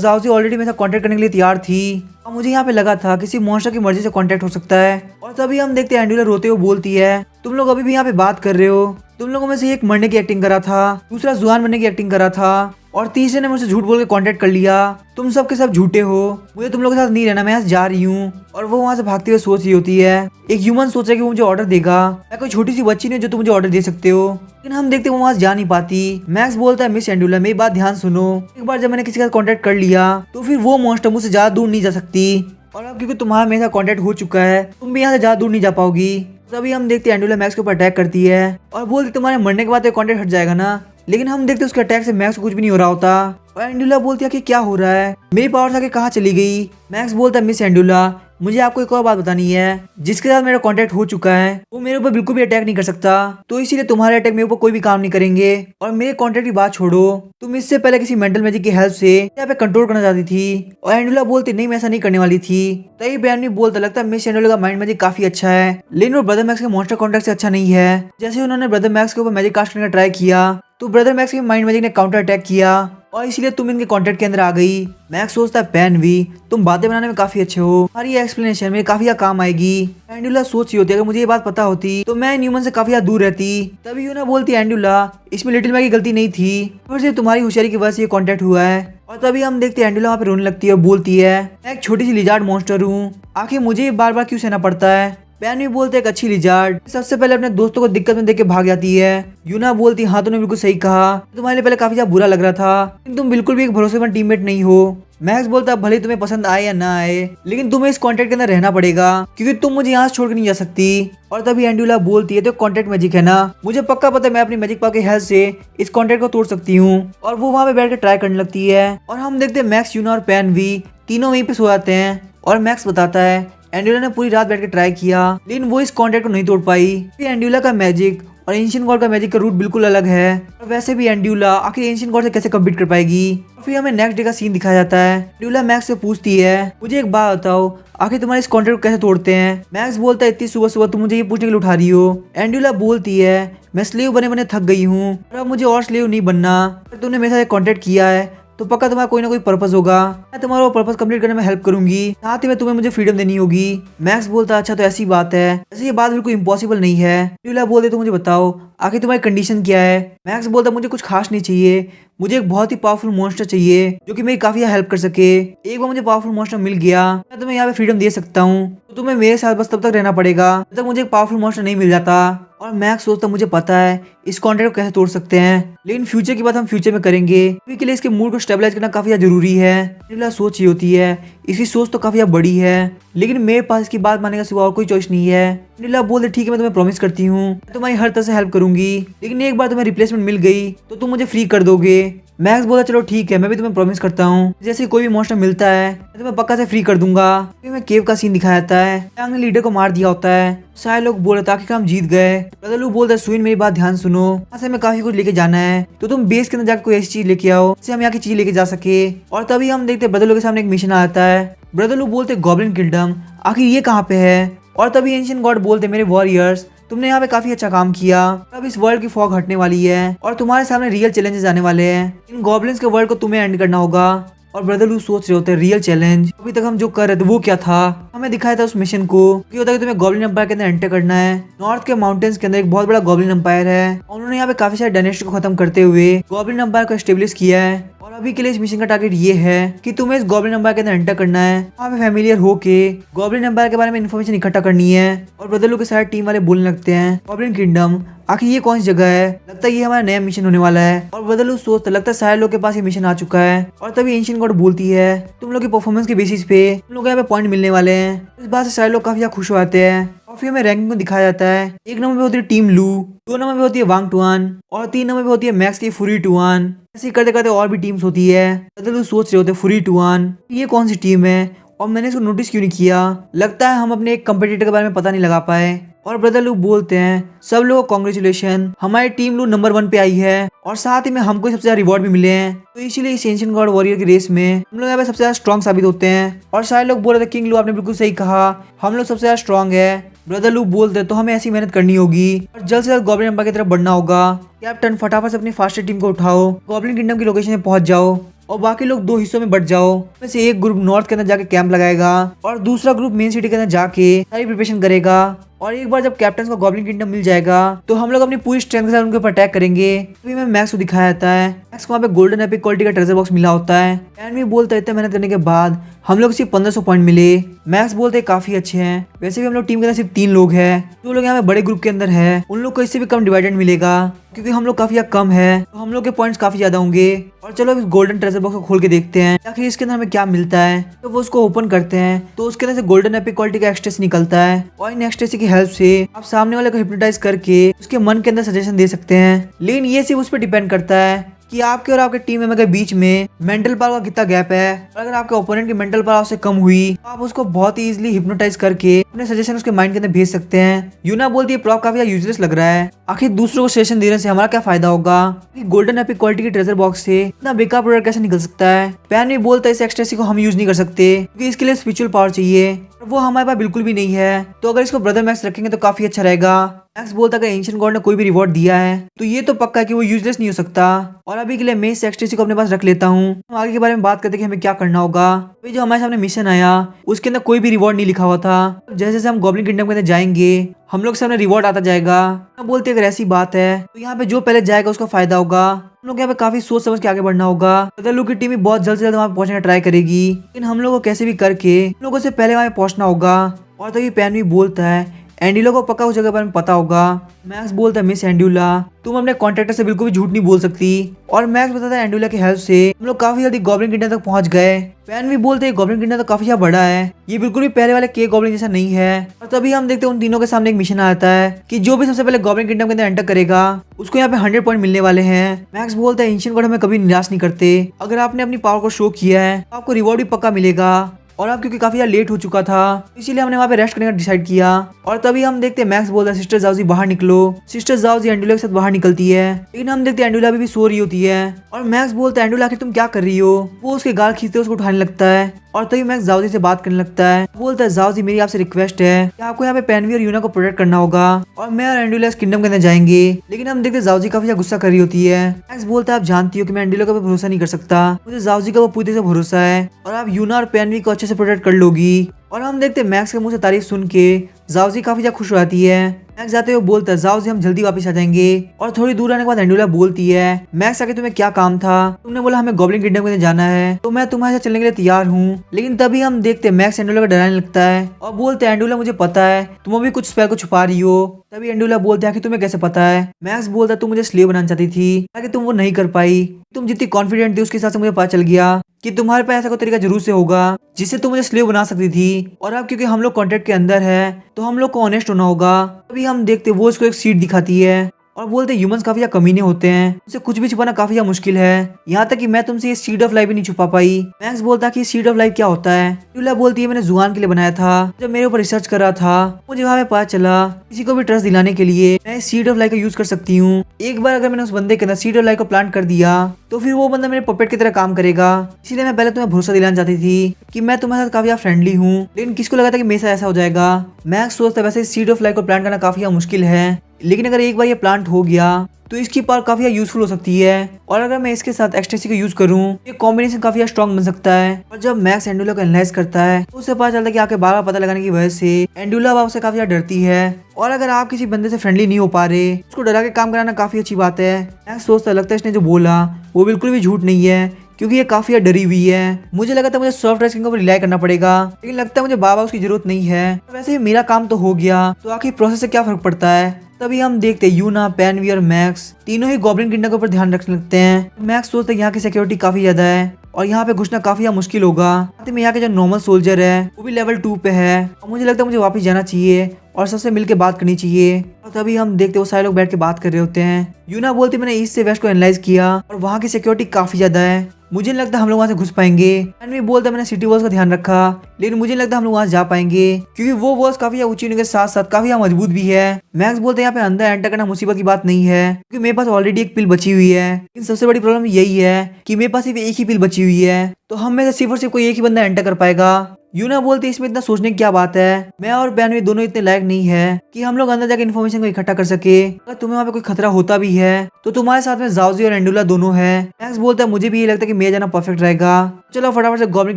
जाओजी ऑलरेडी मेरे साथ कांटेक्ट करने के लिए तैयार थी और मुझे यहाँ पे लगा था किसी मॉन्स्टर की मर्जी से कांटेक्ट हो सकता है। और तभी हम देखते हैं एंडुला रोते हुए बोलती है तुम लोग अभी भी यहाँ पे बात कर रहे हो, तुम लोगों में से एक मरने की एक्टिंग करा था, दूसरा जुआन बनने की एक्टिंग करा था और तीसरे ने मुझसे झूठ बोल के कांटेक्ट कर लिया, तुम सब के सब झूठे हो, मुझे तुम लोगों के साथ नहीं रहना, मैं यहाँ से जा रही हूँ। और वो वहाँ से भागते हुए सोच रही होती है एक ह्यूमन सोच रहा है कि वो मुझे ऑर्डर देगा, मैं कोई छोटी सी बच्ची नहीं जो तुम मुझे ऑर्डर दे सकते हो, लेकिन हम देखते वो वहाँ से जा नहीं पाती। मैक्स बोलता है मिस एंडुला मेरी बात ध्यान सुनो, एक बार जब मैंने किसी के साथ कांटेक्ट कर लिया तो फिर वो मॉन्स्टर मुझसे ज्यादा दूर नहीं जा सकती और अब क्योंकि तुम्हारा मेरे साथ कांटेक्ट हो चुका है तुम भी यहाँ से ज्यादा दूर नहीं जा पाओगी। तभी हम देखते हैं एंडुला मैक्स के ऊपर अटैक करती है और बोलती तुम्हारे मरने के बाद तो कांटेक्ट हट जाएगा ना, लेकिन हम देखते उसके अटैक से मैक्स को कुछ भी नहीं हो रहा होता। और एंडुला बोलती है कि क्या हो रहा है, मेरी पावर्स आगे कहाँ चली गई। मैक्स बोलता है मिस एंडुला मुझे आपको एक और बात बतानी है, जिसके साथ मेरा कांटेक्ट हो चुका है वो मेरे ऊपर बिल्कुल भी अटैक नहीं कर सकता, तो इसीलिए तुम्हारे अटैक मेरे ऊपर कोई भी काम नहीं करेंगे। और मेरे कांटेक्ट की बात छोड़ो, तुम इससे पहले किसी मेंटल मैजिक की हेल्प से यहाँ पे कंट्रोल करना चाहती थी। और एंडुला बोलती नहीं मैं ऐसा नहीं करने वाली थी। तभी बैन भी बोलता लगता है मिस एंडुला का माइंड मैजिक काफी अच्छा है, लेकिन वो ब्रदर मैक्स के मॉन्स्टर कॉन्टेक्ट से अच्छा नहीं है। जैसे उन्होंने ब्रदर मैक्स के ऊपर मैजिक कास्ट करने का ट्राई किया तो ब्रदर मैक्स के माइंड मैजिक ने काउंटर अटैक किया और इसलिए तुम इनके कॉन्टेक्ट के अंदर आ गई। मैक्स सोचता है पेन भी तुम बातें बनाने में काफी अच्छे हो और ये एक्सप्लेनेशन में काफी काम आएगी। एंडुला सोच रही होती है अगर मुझे ये बात पता होती तो मैं न्यूमन से काफी दूर रहती। तभी यूना बोलती है एंडुला इसमें लिटिल मैग की गलती नहीं थी और सिर्फ तुम्हारी होशियारी की वजह से ये कॉन्टेक्ट हुआ है। और तभी हम देखते हैं एंडुला वहाँ पे रोने लगती है और बोलती है मैं एक छोटी सी लिजार्ड मॉन्स्टर हूँ, आखिर मुझे बार बार क्यों सहना पड़ता है। पैन भी बोलते हैं एक अच्छी लिजार्ड सबसे पहले अपने दोस्तों को दिक्कत में देख के भाग जाती है। यूना बोलती हाँ तूने बिल्कुल सही कहा, तुम्हारे लिए पहले काफी ज्यादा बुरा लग रहा था लेकिन तुम बिल्कुल भी एक भरोसेमंद टीममेट नहीं हो। मैक्स बोलता है भले तुम्हें पसंद आए या ना आए लेकिन तुम्हें इस कॉन्ट्रैक्ट के अंदर रहना पड़ेगा क्योंकि तुम मुझे यहाँ से छोड़ के नहीं जा सकती। और तभी एंडुला बोलती है तो कॉन्ट्रैक्ट मैजिक है ना, मुझे पक्का पता है मैं अपनी मैजिक पावर की हेल्प से इस कॉन्ट्रैक्ट को तोड़ सकती हूँ। और वो वहाँ पे बैठ कर ट्राई करने लगती है और हम देखते हैं मैक्स, यूना और पैन भी तीनों वहीं पे सो जाते हैं। और मैक्स बताता है एंडुला ने पूरी रात बैठ के ट्राई किया लेकिन वो इस कॉन्ट्रैक्ट को नहीं तोड़ पाई। एंडुला का मैजिक और एंशिएंट गॉड का मैजिक का रूट बिल्कुल अलग है और वैसे भी एंडुला आखिर एंशिएंट गॉड से कैसे कम्पीट कर पाएगी। और फिर हमें नेक्स्ट डे का सीन दिखाया जाता है। एंडुला मैक्स से पूछती है मुझे एक बात बताओ आखिर तुम्हारे इस कॉन्ट्रैक्ट को कैसे तोड़ते हैं। मैक्स बोलता है इतनी सुबह सुबह तुम मुझे ये पूछने के लिए उठा रही हो। एंडुला बोलती है मैं स्लेव बने बने थक गई हूँ और अब मुझे और स्लेव नहीं बनना, तुमने मेरे साथ कॉन्ट्रैक्ट किया है तो पक्का तुम्हारा कोई ना कोई पर्पस होगा, मैं तुम्हारा वो पर्पस कंप्लीट करने में हेल्प करूंगी, साथ ही में तुम्हें मुझे फ्रीडम देनी होगी। मैक्स बोलता है अच्छा तो ऐसी बात है, ऐसे ये बात बिल्कुल इम्पॉसिबल नहीं है। एंडुला बोलते तो मुझे बताओ आखिर तुम्हारी कंडीशन क्या है। मैक्स बोलता मुझे कुछ खास नहीं चाहिए, मुझे एक बहुत ही पावरफुल मॉन्स्टर चाहिए जो कि मेरी काफी हेल्प कर सके। एक बार मुझे पावरफुल मॉन्स्टर मिल गया मैं तुम्हें यहाँ पे फ्रीडम दे सकता हूँ, तो तुम्हें मेरे साथ बस तब तक रहना पड़ेगा जब तक मुझे एक पावरफुल मॉन्स्टर नहीं मिल जाता। और मैक्स सोचता मुझे पता है इस कॉन्ट्रैक्ट को कैसे तोड़ सकते हैं लेकिन फ्यूचर की बात हम फ्यूचर में करेंगे, अभी के लिए इसके मूड को स्टेबलाइज करना काफी जरूरी है। एंडुला सोच ही होती है इसकी सोच तो काफी बड़ी है लेकिन मेरे पास इसकी बात मानने का सिवा और कोई चॉइस नहीं है। एंडुला बोलते ठीक है मैं तुम्हें प्रॉमिस करती हूँ मैं तुम्हारी हर तरह से हेल्प करूंगी लेकिन एक बार तुम्हें रिप्लेसमेंट मिल गई तो तुम मुझे फ्री कर दोगे। मैक्स बोला चलो ठीक है मैं भी तुम्हें प्रॉमिस करता हूँ जैसे कोई भी मॉन्स्टर मिलता है मैं तुम्हें पक्का से फ्री कर दूंगा। फिर मैं केव का सीन दिखाया जाता है, यांग ने लीडर को मार दिया होता है, सारे लोग बोल रहे थे कि हम जीत गए। ब्रदरलू बोलता है सुइन मेरी बात ध्यान सुनो, यहाँ से हमें काफी कुछ लेके जाना है तो तुम बेस के अंदर जाकर कोई ऐसी चीज लेके आओ जिससे हम यहाँ की चीज लेके जा सके। और तभी हम देखते ब्रदरलू के सामने एक मिशन आता है। ब्रदरलू बोलते गॉब्लिन किंगडम आखिर ये कहाँ पे है। और तभी एंशिएंट गॉड बोलते मेरे वॉरियर्स तुमने यहाँ पे काफी अच्छा काम किया, अब इस वर्ल्ड की फॉग हटने वाली है और तुम्हारे सामने रियल चैलेंजेस आने वाले हैं, इन गॉब्लिन्स के वर्ल्ड को तुम्हें एंड करना होगा। और ब्रदरलू सोच रहे होते हैं रियल चैलेंज अभी तक हम जो कर रहे थे वो क्या था, हमें दिखाया था उस मिशन को कि होता है कि तुम्हें गॉब्लिन एम्पायर के अंदर एंटर करना है। नॉर्थ के माउंटेन्स के अंदर एक बहुत बड़ा गॉब्लिन एम्पायर है, उन्होंने यहाँ पे काफी सारे डायनेस्टी को खत्म करते हुए गॉब्लिन एम्पायर को एस्टेब्लिश किया है। और अभी के लिए इस मिशन का टारगेट ये है कि तुम्हें इस गॉब्लिन एम्पायर के अंदर एंटर करना है, वहाँ पे फैमिलियर होके गॉब्लिन एम्पायर के बारे में इन्फॉर्मेशन इकट्ठा करनी है। और ब्रदरलू के सारे टीम वाले बोलने लगते हैं गॉब्लिन किंगडम आखिर ये कौन सी जगह है, लगता है ये हमारा नया मिशन होने वाला है। और ब्रदरलू सोचता लगता है सारे लोग के पास ये मिशन आ चुका है। और तभी एंशिएंट गॉड बोलती है तुम लोग की परफॉर्मेंस के बेसिस पे तुम लोग यहाँ पे पॉइंट मिलने वाले हैं। इस बात से सारे लोग काफी खुश हो जाते हैं। और फिर हमें रैंकिंग को दिखाया जाता है, 1 नंबर पे होती है टीम लू, 2 नंबर पे होती है वांग टुआन और 3 नंबर पे होती है मैक्स की फुरी टुआन। ऐसे करते करते और भी टीम्स होती है। ब्रदरलू सोच रहे होते फुरी टुआन ये कौन सी टीम है और मैंने इसको नोटिस क्यों नहीं किया, लगता है हम अपने एक कंपटीटर के बारे में पता नहीं लगा पाए। और ब्रदरलू बोलते हैं सब लोगों को कांग्रेचुलेशन, हमारी टीम लू नंबर 1 पे आई है और साथ ही में हमको सबसे ज्यादा रिवॉर्ड भी मिले हैं, तो इसीलिए इस एंशिएंट गॉड वॉरियर की रेस में हम लोग यहाँ पे सबसे ज्यादा स्ट्रॉन्ग साबित होते हैं। और सारे लोग बोल रहे थे किंग लू आपने बिल्कुल सही कहा, हम लोग सबसे ज्यादा स्ट्रॉन्ग है। ब्रदरलू बोलते तो हमें ऐसी मेहनत करनी होगी और जल्द से जल्द गॉब्लिन एम्पायर की तरफ बढ़ना होगा। कैप्टन फटाफट से अपनी फास्टर टीम को उठाओ, गॉब्लिन किंगडम की लोकेशन में पहुंच जाओ और बाकी लोग 2 हिस्सों में बट जाओ। में से एक ग्रुप नॉर्थ के अंदर जाके कैंप लगाएगा और दूसरा ग्रुप मेन सिटी के अंदर जाके सारी प्रिपरेशन करेगा। और एक बार जब कैप्टन को गॉब्लिन किंगडम मिल जाएगा तो हम लोग अपनी पूरी स्ट्रेंथ के साथ उनके ऊपर अटैक करेंगे। तभी हमें मैक्स को दिखाया जाता है, मैक्स को वहाँ पे गोल्डन एपिक क्वालिटी का ट्रेजर बॉक्स मिला होता है। एंड भी बोलता है इतना मेहनत करने के बाद हम लोग सिर्फ 1500 पॉइंट मिले। मैक्स बोलते काफी अच्छे हैं, वैसे भी हम लोग टीम के अंदर सिर्फ 3 लोग हैं, जो लोग यहाँ पे बड़े ग्रुप के अंदर है उन लोग को इससे भी कम डिवाइडेड मिलेगा क्योंकि हम लोग काफी कम है तो हम लोग के पॉइंट्स काफी ज्यादा होंगे। और चलो इस गोल्डन ट्रेजर बॉक्स को खोल के देखते हैं आखिर इसके अंदर हमें क्या मिलता है। तो वो उसको ओपन करते हैं तो उसके अंदर से गोल्डन एपिक क्वालिटी का एक्सट्रेसी निकलता है और इन एक्सट्रेसी की हेल्प से आप सामने वाले को हिप्नोटाइज करके उसके मन के अंदर सजेशन दे सकते हैं। लेकिन ये सिर्फ उस पर डिपेंड करता है कि आपके और आपके टीम मेंबर के बीच में मेंटल पावर का कितना गैप है। और अगर आपके ओपोनेंट की मेंटल पावर उससे कम हुई तो आप उसको बहुत ही इजीली हिप्नोटाइज करके अपने सजेशन उसके माइंड के अंदर भेज सकते हैं। यूना बोलती है प्रॉप काफी यूजलेस लग रहा है, आखिर दूसरों को सजेशन देने से हमारा क्या फायदा होगा, गोल्डन एपिक क्वालिटी के ट्रेजर बॉक्स से इतना बेकार प्रोडक्ट कैसे निकल सकता है। पैन भी बोलता है इस एक्सट्रेसी को हम यूज नहीं कर सकते क्योंकि इसके लिए स्पिरिचुअल पावर चाहिए। वो हमारे पास बिल्कुल भी नहीं है, तो अगर इसको ब्रदर मैक्स रखेंगे तो काफी अच्छा रहेगा। मैक्स बोलता है अगर एंशिएंट गॉड ने कोई भी रिवॉर्ड दिया है तो ये तो पक्का है कि वो यूजलेस नहीं हो सकता, और अभी के लिए मैं इस एक्सटेसी को अपने पास रख लेता हूँ। हम आगे के बारे में बात करते हैं कि हमें क्या करना होगा। अभी जो हमारे सामने मिशन आया उसके अंदर कोई भी रिवॉर्ड नहीं लिखा हुआ था। जैसे जैसे हम गॉब्लिन किंगडम के अंदर जाएंगे हम लोग के सामने रिवॉर्ड आता जाएगा। हम बोलते अगर ऐसी बात है तो यहाँ पे जो पहले जाएगा उसका फायदा होगा। हम लोग यहाँ पे काफी सोच समझ के आगे बढ़ना होगा। ब्रदरलूक की टीम भी बहुत जल्द से जल्द वहाँ पहुंचने का ट्राई करेगी, लेकिन हम लोग को कैसे भी करके हम लोगों से पहले वहाँ पहुंचना होगा। और तभी पैन भी बोलता है एंडुला को पक्का उस जगह पर पता होगा। मैक्स बोलता है मिस एंडुला तुम अपने कॉन्ट्रैक्टर से बिल्कुल भी झूठ नहीं बोल सकती, और मैक्स बताता है एंडुला की हेल्प से हम लोग काफी जल्दी गॉब्लिन किंगडम तक पहुंच गए। पैन भी बोलते हैं गॉब्लिन किंगडम तो काफी ज्यादा बड़ा है, ये बिल्कुल भी पहले वाले के गॉब्लिन जैसा नहीं है। और तभी हम देखते हैं उन तीनों के सामने एक मिशन आता है कि जो भी सबसे पहले गॉब्लिन किंगडम के अंदर एंटर करेगा उसको यहाँ पे 100 पॉइंट मिलने वाले हैं। मैक्स बोलता है एंशिएंट गॉड हमें कभी निराश नहीं करते, अगर आपने अपनी पावर को शो किया है तो आपको रिवॉर्ड भी पक्का मिलेगा। और अब क्योंकि काफी ज्यादा लेट हो चुका था इसीलिए हमने वहाँ पे रेस्ट करने का डिसाइड किया। और तभी हम देखते हैं मैक्स बोलता है सिस्टर जाओजी बाहर निकलो। सिस्टर जाओजी एंडुला के साथ बाहर निकलती है, लेकिन हम देखते हैं एंडुला भी सो रही होती है। और मैक्स बोलता है एंडुला आखिर तुम क्या कर रही हो। वो उसके गाल खींचते उसको उठाने लगता है, और तभी मैक्स जाओजी से बात करने लगता है। बोलता है जाओजी मेरी आपसे रिक्वेस्ट है कि आपको यहाँ पे पैनवी और यूना को प्रोटेक्ट करना होगा, और मैं और एंडुला इस किंगडम के अंदर जाएंगे। लेकिन हम देखते जाओजी काफी गुस्सा कर रही होती है। मैक्स बोलता है आप जानती हो कि मैं एंडुला का भरोसा नहीं कर सकता, मुझे जाओजी का वो पूरी तरह से भरोसा है, और आप यूना और पैनवी को अच्छे से प्रोटेक्ट कर लोगी। और हम देखते हैं मैक्स के मुंह से तारीफ सुन के जाओजी काफी ज्यादा खुश हो जाती है। मैक्स जाते हुए बोलता है जाओजी हम जल्दी वापस आ जाएंगे। और थोड़ी दूर आने के बाद एंडुला बोलती है मैक्स आके तुम्हें क्या काम था, तुमने बोला हमें गॉब्लिन किंगडम के अंदर जाना है तो मैं तुम्हारे साथ चलने के लिए तैयार हूँ। लेकिन तभी हम देखते हैं मैक्स एंडुला को डराने लगता है और बोलते हैं एंडुला मुझे पता है तुम अभी कुछ स्पेल को छुपा रही हो। तभी एंडुला बोलते हैं कि तुम्हें कैसे पता है। मैक्स बोलता है तुम मुझे स्लेव बनाना चाहती थी ताकि तुम वो नहीं कर पाई, तुम जितनी कॉन्फिडेंट थी उसके हिसाब से मुझे पता चल गया कि तुम्हारे पास ऐसा कोई तरीका जरूर से होगा जिससे तुम मुझे स्लेव बना सकती थी। और अब क्योंकि हम लोग कॉन्ट्रैक्ट के अंदर है तो हम लोग को ऑनेस्ट होना होगा। तभी हम देखते वो इसको एक सीट दिखाती है और बोलते ह्यूमंस काफी ज्यादा कमीने होते हैं, उसे कुछ भी छुपाना काफी ज्यादा मुश्किल है, यहाँ तक कि मैं तुमसे ये सीड ऑफ लाइफ भी नहीं छुपा पाई। मैक्स बोलता है कि सीड ऑफ लाइफ क्या होता है। यूला बोलती है मैंने जुआन के लिए बनाया था, जब मेरे ऊपर रिसर्च कर रहा था मुझे वहाँ पे पता चला किसी को भी ट्रस्ट दिलाने के लिए मैं सीड ऑफ लाइफ का यूज कर सकती हूँ। एक बार अगर मैंने उस बंदे के अंदर सीड ऑफ लाइफ को प्लांट कर दिया तो फिर वो बंदा मेरे पपेट की तरह काम करेगा। इसीलिए मैं पहले तुम्हें भरोसा दिलाना चाहती थी कि मैं तुम्हारे साथ काफी फ्रेंडली हूँ, लेकिन किसको लगा था कि मेरे साथ ऐसा हो जाएगा। मैक्स सोचता है वैसे सीड ऑफ लाइफ को प्लांट करना काफी मुश्किल है, लेकिन अगर एक बार ये प्लांट हो गया तो इसकी पावर काफी यूजफुल हो सकती है, और अगर मैं इसके साथ एक्सटेसी को यूज करूं ये कॉम्बिनेशन काफी स्ट्रॉन्ग बन सकता है। और जब मैक्स एंडुला को एनालाइज करता है तो उसे पता चलता है कि आपके बार बार पता लगाने की वजह से एंडुला अब आपसे काफी ज्यादा डरती है, और अगर आप किसी बंदे से फ्रेंडली नहीं हो पा रहे उसको डरा के काम कराना काफी अच्छी बात है। मैक्स सोचता लगता है इसने जो बोला वो बिल्कुल भी झूठ नहीं है, क्योंकि ये काफी डरी हुई है। मुझे लगा था मुझे सॉफ्ट ड्रेसिंग के ऊपर रिलाई करना पड़ेगा, लेकिन लगता है मुझे बाबा उसकी जरूरत नहीं है। वैसे ही मेरा काम तो हो गया, तो आखिर प्रोसेस से क्या फर्क पड़ता है। तभी हम देखते हैं यूना, पैनवी और मैक्स तीनों ही गॉब्लिन किंगडम के ऊपर ध्यान रखने लगते हैं। मैक्स सोचते हैं यहाँ की सिक्योरिटी काफी ज्यादा है और यहाँ पे घुसना काफी मुश्किल होगा। साथ में यहाँ के जो नॉर्मल सोल्जर है वो भी लेवल 2 पे है, और मुझे लगता है मुझे वापस जाना चाहिए और सबसे मिलके बात करनी चाहिए। और तभी हम देखते वो सारे लोग बैठ के बात कर रहे होते हैं। यूना बोलती मैंने ईस्ट से वेस्ट को एनालाइज किया और वहाँ की सिक्योरिटी काफी ज्यादा है, मुझे नहीं लगता हम लोग वहाँ से घुस पाएंगे। एनवी बोलता मैंने सिटी वॉल्स का ध्यान रखा, लेकिन मुझे नहीं लगता हम लोग वहाँ जा पाएंगे क्योंकि वो वॉल्स काफी ऊंची होने के साथ साथ काफी मजबूत भी है। मैक्स बोलते यहाँ पे अंदर एंटर करना मुसीबत की बात नहीं है क्योंकि मेरे पास ऑलरेडी एक पिल बची हुई है, लेकिन सबसे बड़ी प्रॉब्लम यही है कि मेरे पास सिर्फ एक ही पिल बची हुई है, तो हम में से सिर्फ और सिर्फ कोई एक ही बंदा एंटर कर पाएगा। यूना बोलती इसमें इतना सोचने की क्या बात है, मैं और बैनवी दोनों इतने लायक नहीं है कि हम लोग अंदर जाकर इन्फॉर्मेशन को इकट्ठा कर सके। अगर तुम्हें वहाँ पे कोई खतरा होता भी है तो तुम्हारे साथ में जाओजी और एंडुला दोनों है। मैक्स बोलता है मुझे भी ये लगता है कि मेरा जाना परफेक्ट रहेगा, चलो फटाफट से गॉब्लिन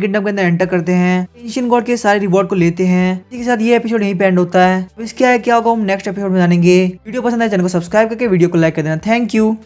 किंगडम के अंदर एंटर करते हैं, एंशिएंट गॉड के सारे रिवॉर्ड को लेते हैं। इसी के साथ ये एपिसोड यहीं पे एंड होता है। तो इसके क्या होगा हम नेक्स्ट एपिसोड में जानेंगे। वीडियो पसंद आए चैनल को सब्सक्राइब करके वीडियो को लाइक कर देना। Thank you.